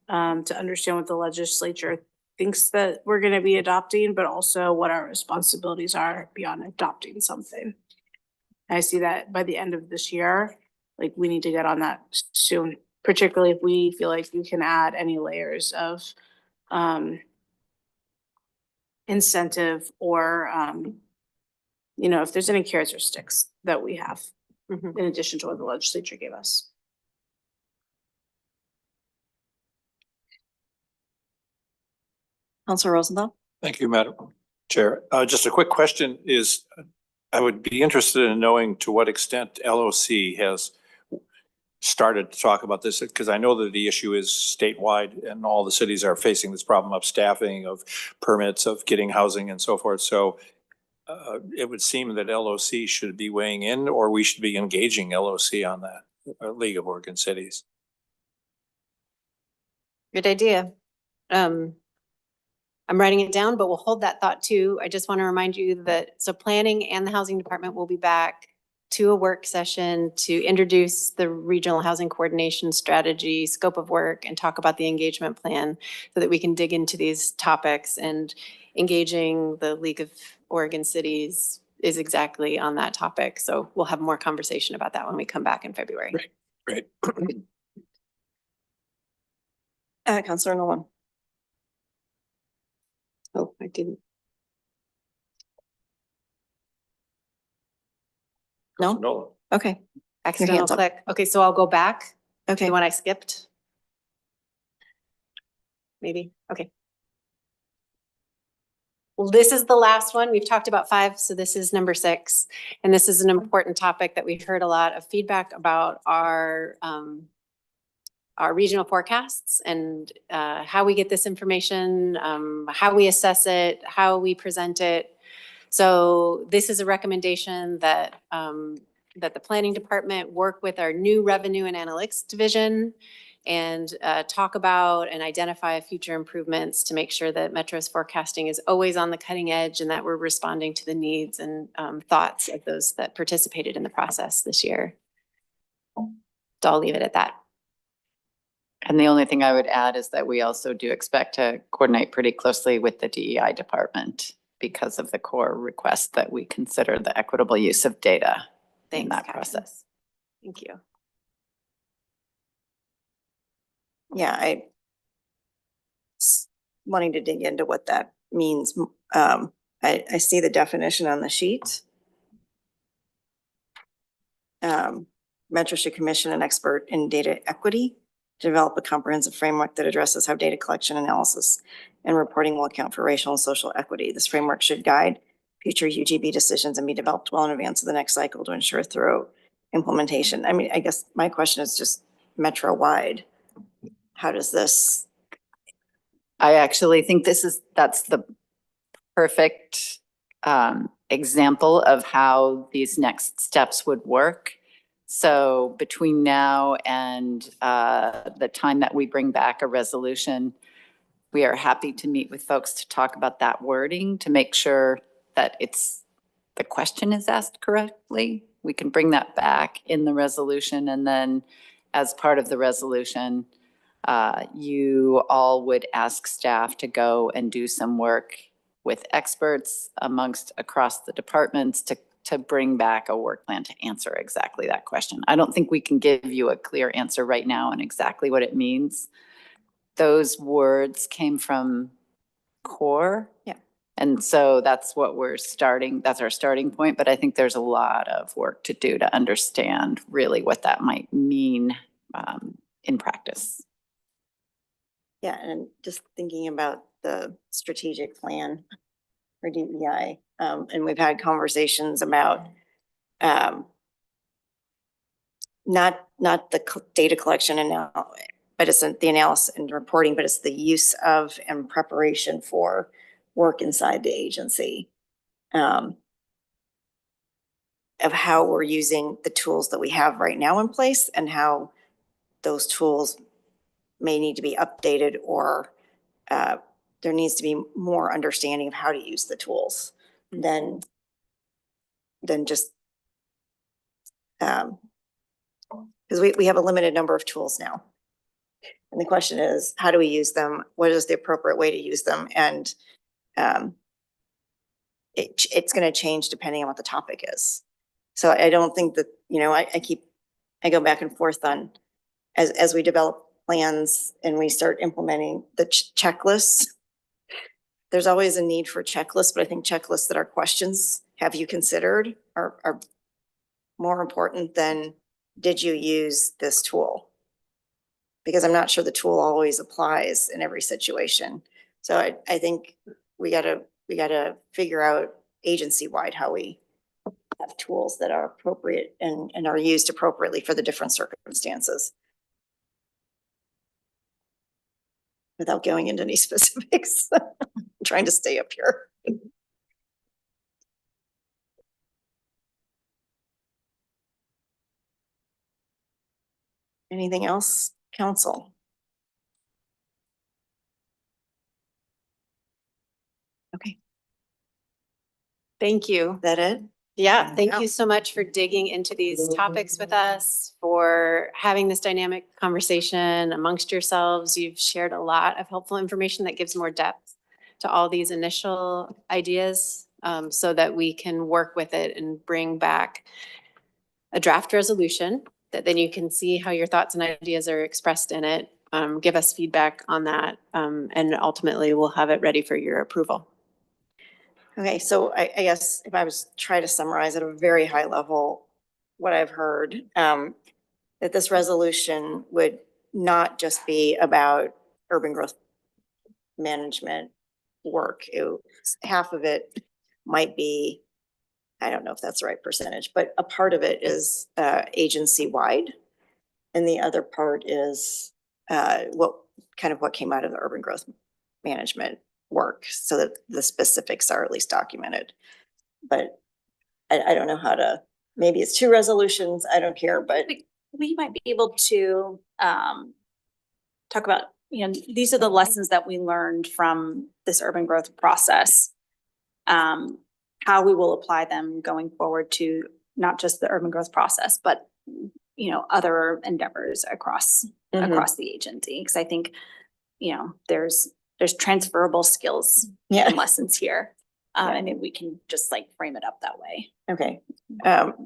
K: to understand what the legislature thinks that we're going to be adopting, but also what our responsibilities are beyond adopting something. I see that by the end of this year, like we need to get on that soon, particularly if we feel like we can add any layers of incentive or, if there's any carrots or sticks that we have in addition to what the legislature gave us.
A: Councilor Rosenthal?
H: Thank you, Madam Chair. Just a quick question is, I would be interested in knowing to what extent LOC has started to talk about this, because I know that the issue is statewide and all the cities are facing this problem of staffing, of permits, of getting housing and so forth. So it would seem that LOC should be weighing in, or we should be engaging LOC on that, League of Oregon Cities.
C: Good idea. I'm writing it down, but we'll hold that thought too. I just want to remind you that, so planning and the housing department will be back to a work session to introduce the regional housing coordination strategy, scope of work, and talk about the engagement plan so that we can dig into these topics. And engaging the League of Oregon Cities is exactly on that topic. So we'll have more conversation about that when we come back in February.
H: Great.
A: Councilor Nolan.
F: Oh, I didn't.
A: No?
L: No.
A: Okay.
C: Accidental
A: hands up.
C: click. Okay, so I'll go back to
A: Okay.
C: the one I skipped. Maybe, okay. Well, this is the last one. We've talked about 5, so this is number 6. And this is an important topic that we've heard a lot of feedback about our regional forecasts and how we get this information, how we assess it, how we present it. So this is a recommendation that that the planning department work with our new revenue and analytics division and talk about and identify future improvements to make sure that Metro's forecasting is always on the cutting edge and that we're responding to the needs and thoughts of those that participated in the process this year. So I'll leave it at that.
D: And the only thing I would add is that we also do expect to coordinate pretty closely with the DEI department because of the core request that we consider the equitable use of data in
C: Thanks,
D: that
C: Catherine.
D: process.
C: Thank you.
A: Yeah, wanting to dig into what that means. I see the definition on the sheet. Metro should commission an expert in data equity to develop a comprehensive framework that addresses how data collection, analysis, and reporting will account for racial and social equity. This framework should guide future UGB decisions and be developed well in advance of the next cycle to ensure thorough implementation. I mean, I guess my question is just metro-wide. How does this,
D: I actually think that's the perfect example of how these next steps would work. So between now and the time that we bring back a resolution, we are happy to meet with folks to talk about that wording, to make sure that the question is asked correctly. We can bring that back in the resolution, and then as part of the resolution, you all would ask staff to go and do some work with experts across the departments to bring back a work plan to answer exactly that question. I don't think we can give you a clear answer right now on exactly what it means. Those words came from CORE.
A: Yeah.
D: And so that's our starting point, but I think there's a lot of work to do to understand really what that might mean in practice.
A: yeah, and just thinking about the strategic plan for DEI, and we've had conversations about not the data collection and now, but it's the analysis and reporting, but it's the use of and preparation for work inside the agency. Of how we're using the tools that we have right now in place and how those tools may need to be updated, or there needs to be more understanding of how to use the tools than just because we have a limited number of tools now. And the question is, how do we use them? What is the appropriate way to use them? And it's going to change depending on what the topic is. So I don't think that, I go back and forth on as we develop plans and we start implementing the checklists. There's always a need for checklists, but I think checklists that are questions, have you considered, are more important than did you use this tool? Because I'm not sure the tool always applies in every situation. So I think we gotta figure out agency-wide how we have tools that are appropriate and are used appropriately for the different circumstances. Without going into any specifics, I'm trying to stay up here. Anything else, council? Okay,
C: Thank you.
A: is that it?
C: Yeah, thank
A: Yeah.
C: you so much for digging into these topics with us, for having this dynamic conversation amongst yourselves. You've shared a lot of helpful information that gives more depth to all these initial ideas, so that we can work with it and bring back a draft resolution that then you can see how your thoughts and ideas are expressed in it. Give us feedback on that, and ultimately we'll have it ready for your approval.
A: Okay, so I guess if I was trying to summarize at a very high level, what I've heard, that this resolution would not just be about urban growth management work. Half of it might be, I don't know if that's the right percentage, but a part of it is agency-wide. And the other part is what came out of the urban growth management work, so that the specifics are at least documented. But I don't know how to, maybe it's 2 resolutions, I don't care, but
G: We might be able to talk about, these are the lessons that we learned from this urban growth process. How we will apply them going forward to not just the urban growth process, but other endeavors across the agency. Because I think, there's transferable skills and lessons here. And maybe we can just frame it up that way.
A: Okay.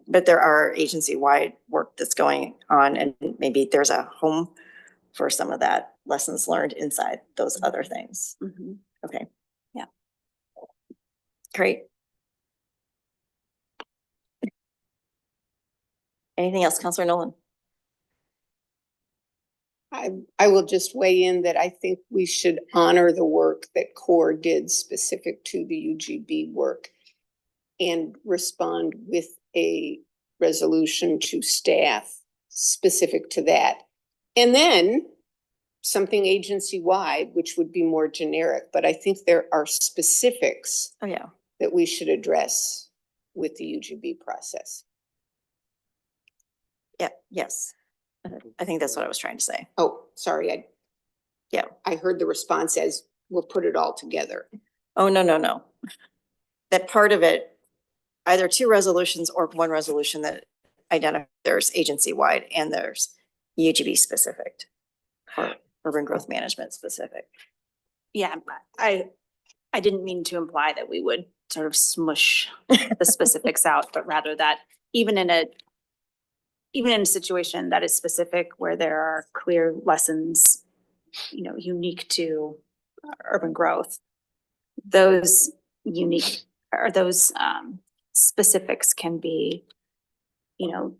A: But there are agency-wide work that's going on, and maybe there's a home for some of that lessons learned inside those other things. Okay.
G: Yeah.
A: Great. Anything else, Counselor Nolan?
F: I will just weigh in that I think we should honor the work that CORE did specific to the UGB work. and respond with a resolution to staff specific to that. And then something agency-wide, which would be more generic, but I think there are specifics
A: Oh, yeah.
F: that we should address with the UGB process.
A: Yeah, yes. I think that's what I was trying to say.
F: Oh, sorry, I heard the response as we'll put it all together.
A: Oh, no. That part of it, either two resolutions or one resolution that identify there's agency-wide and there's UGB specific or urban growth management specific.
G: Yeah, I didn't mean to imply that we would sort of smush the specifics out, but rather that even in a situation that is specific where there are clear lessons, unique to urban growth, those specifics can be,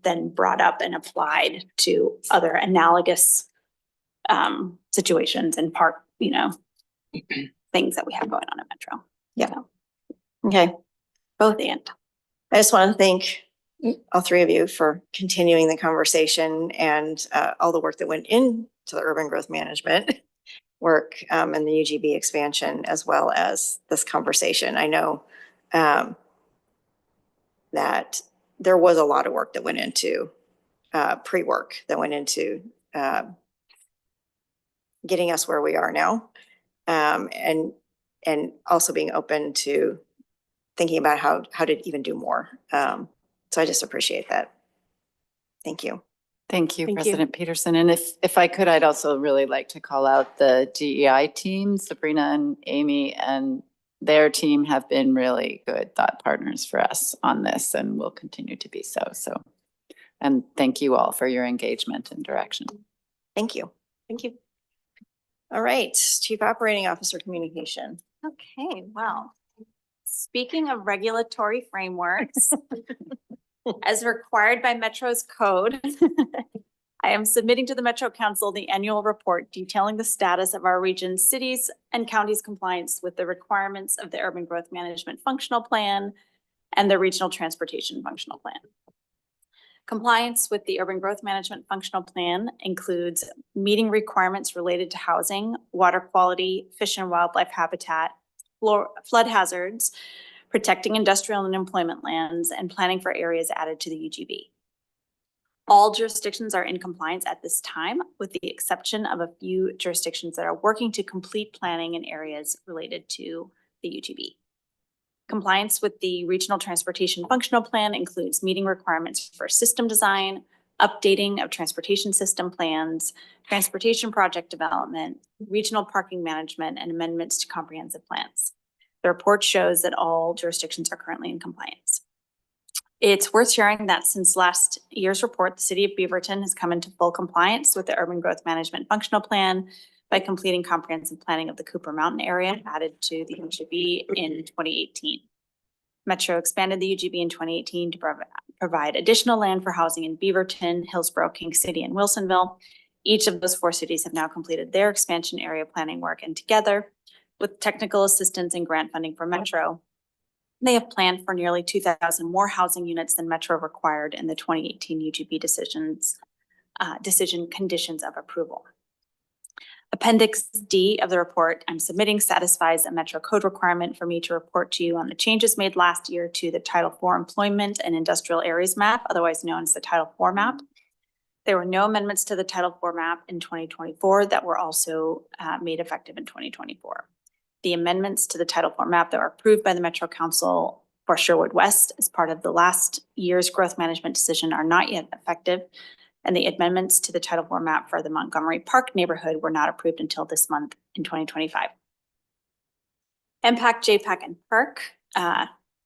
G: then brought up and applied to other analogous situations and things that we have going on at Metro.
A: Yeah.
G: So,
A: Okay.
G: both and.
A: I just want to thank all three of you for continuing the conversation and all the work that went into the urban growth management work and the UGB expansion, as well as this conversation. I know that there was a lot of work that went into pre-work that went into getting us where we are now, and also being open to thinking about how to even do more. So I just appreciate that. Thank you.
D: Thank you,
G: Thank you.
D: President Peterson. And if I could, I'd also really like to call out the DEI team. Sabrina and Amy and their team have been really good thought partners for us on this and will continue to be so. And thank you all for your engagement and direction.
A: Thank you.
G: Thank you.
A: All right, Chief Operating Officer Communication.
G: Okay, well, speaking of regulatory frameworks, as required by Metro's code, I am submitting to the Metro Council the annual report detailing the status of our region's cities and counties' compliance with the requirements of the Urban Growth Management Functional Plan and the Regional Transportation Functional Plan. Compliance with the Urban Growth Management Functional Plan includes meeting requirements related to housing, water quality, fish and wildlife habitat, flood hazards, protecting industrial and employment lands, and planning for areas added to the UGB. All jurisdictions are in compliance at this time, with the exception of a few jurisdictions that are working to complete planning in areas related to the UGB. Compliance with the Regional Transportation Functional Plan includes meeting requirements for system design, updating of transportation system plans, transportation project development, regional parking management, and amendments to comprehensive plans. The report shows that all jurisdictions are currently in compliance. It's worth sharing that since last year's report, the City of Beaverton has come into full compliance with the Urban Growth Management Functional Plan by completing comprehensive planning of the Cooper Mountain area added to the UGB in 2018. Metro expanded the UGB in 2018 to provide additional land for housing in Beaverton, Hillsborough, King City, and Wilsonville. Each of those four cities have now completed their expansion area planning work, and together, with technical assistance and grant funding from Metro, they have planned for nearly 2,000 more housing units than Metro required in the 2018 UGB decision conditions of approval. Appendix D of the report I'm submitting satisfies a Metro code requirement for me to report to you on the changes made last year to the Title IV Employment and Industrial Areas Map, otherwise known as the Title IV map. There were no amendments to the Title IV map in 2024 that were also made effective in 2024. The amendments to the Title IV map that were approved by the Metro Council for Sherwood West as part of the last year's growth management decision are not yet effective, and the amendments to the Title IV map for the Montgomery Park neighborhood were not approved until this month in 2025. MPAC, JPAC, and PERC,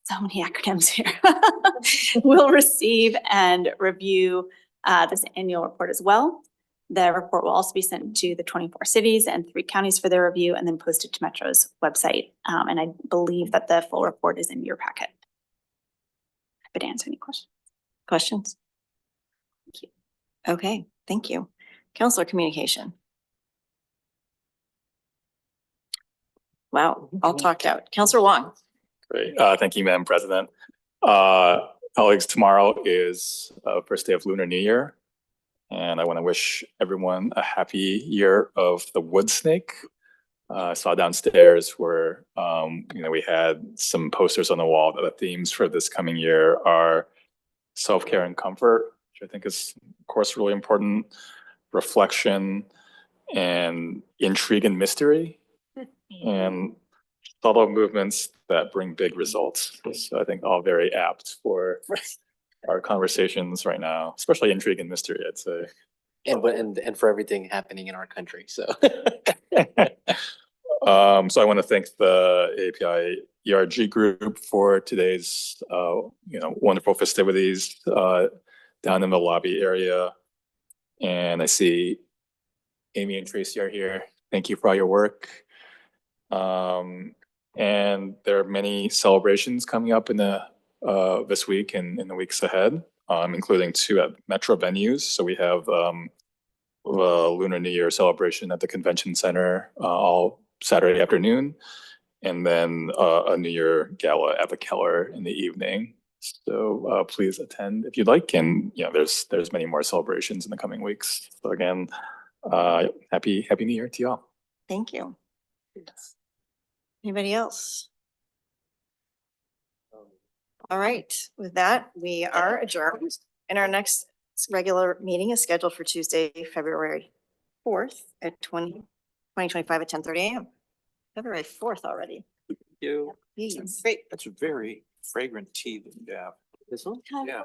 G: so many acronyms here, will receive and review this annual report as well. The report will also be sent to the 24 cities and 3 counties for their review and then posted to Metro's website. And I believe that the full report is in your packet. Happy to answer any questions.
A: Questions?
G: Thank you.
A: Okay, thank you. Counselor Communication. Wow, all talked out. Counselor Wong.
E: Great. Thank you, Madam President. Colleagues, tomorrow is first day of Lunar New Year. And I want to wish everyone a happy year of the wood snake. I saw downstairs where, we had some posters on the wall that the themes for this coming year are self-care and comfort, which I think is, of course, really important, reflection, and intrigue and mystery, and subtle movements that bring big results. So I think all very apt for our conversations right now, especially intrigue and mystery, I'd say.
I: And for everything happening in our country, so.
E: So I want to thank the API ERG group for today's, wonderful festivities down in the lobby area. And I see Amy and Tracy are here. Thank you for all your work. And there are many celebrations coming up in this week and in the weeks ahead, including 2 at Metro venues. So we have the Lunar New Year celebration at the Convention Center all Saturday afternoon, and then a New Year gala at the Keller in the evening. So please attend if you'd like. And there's many more celebrations in the coming weeks. So again, happy New Year to y'all.
A: Thank you. Anybody else? All right, with that, we are adjourned, and our next regular meeting is scheduled for Tuesday, February 4th at 2025 at 10:30 a.m. February 4th already.
H: You.
A: Jeez.
H: Great. That's a very fragrant tea that you have.
I: This one?
H: Yeah.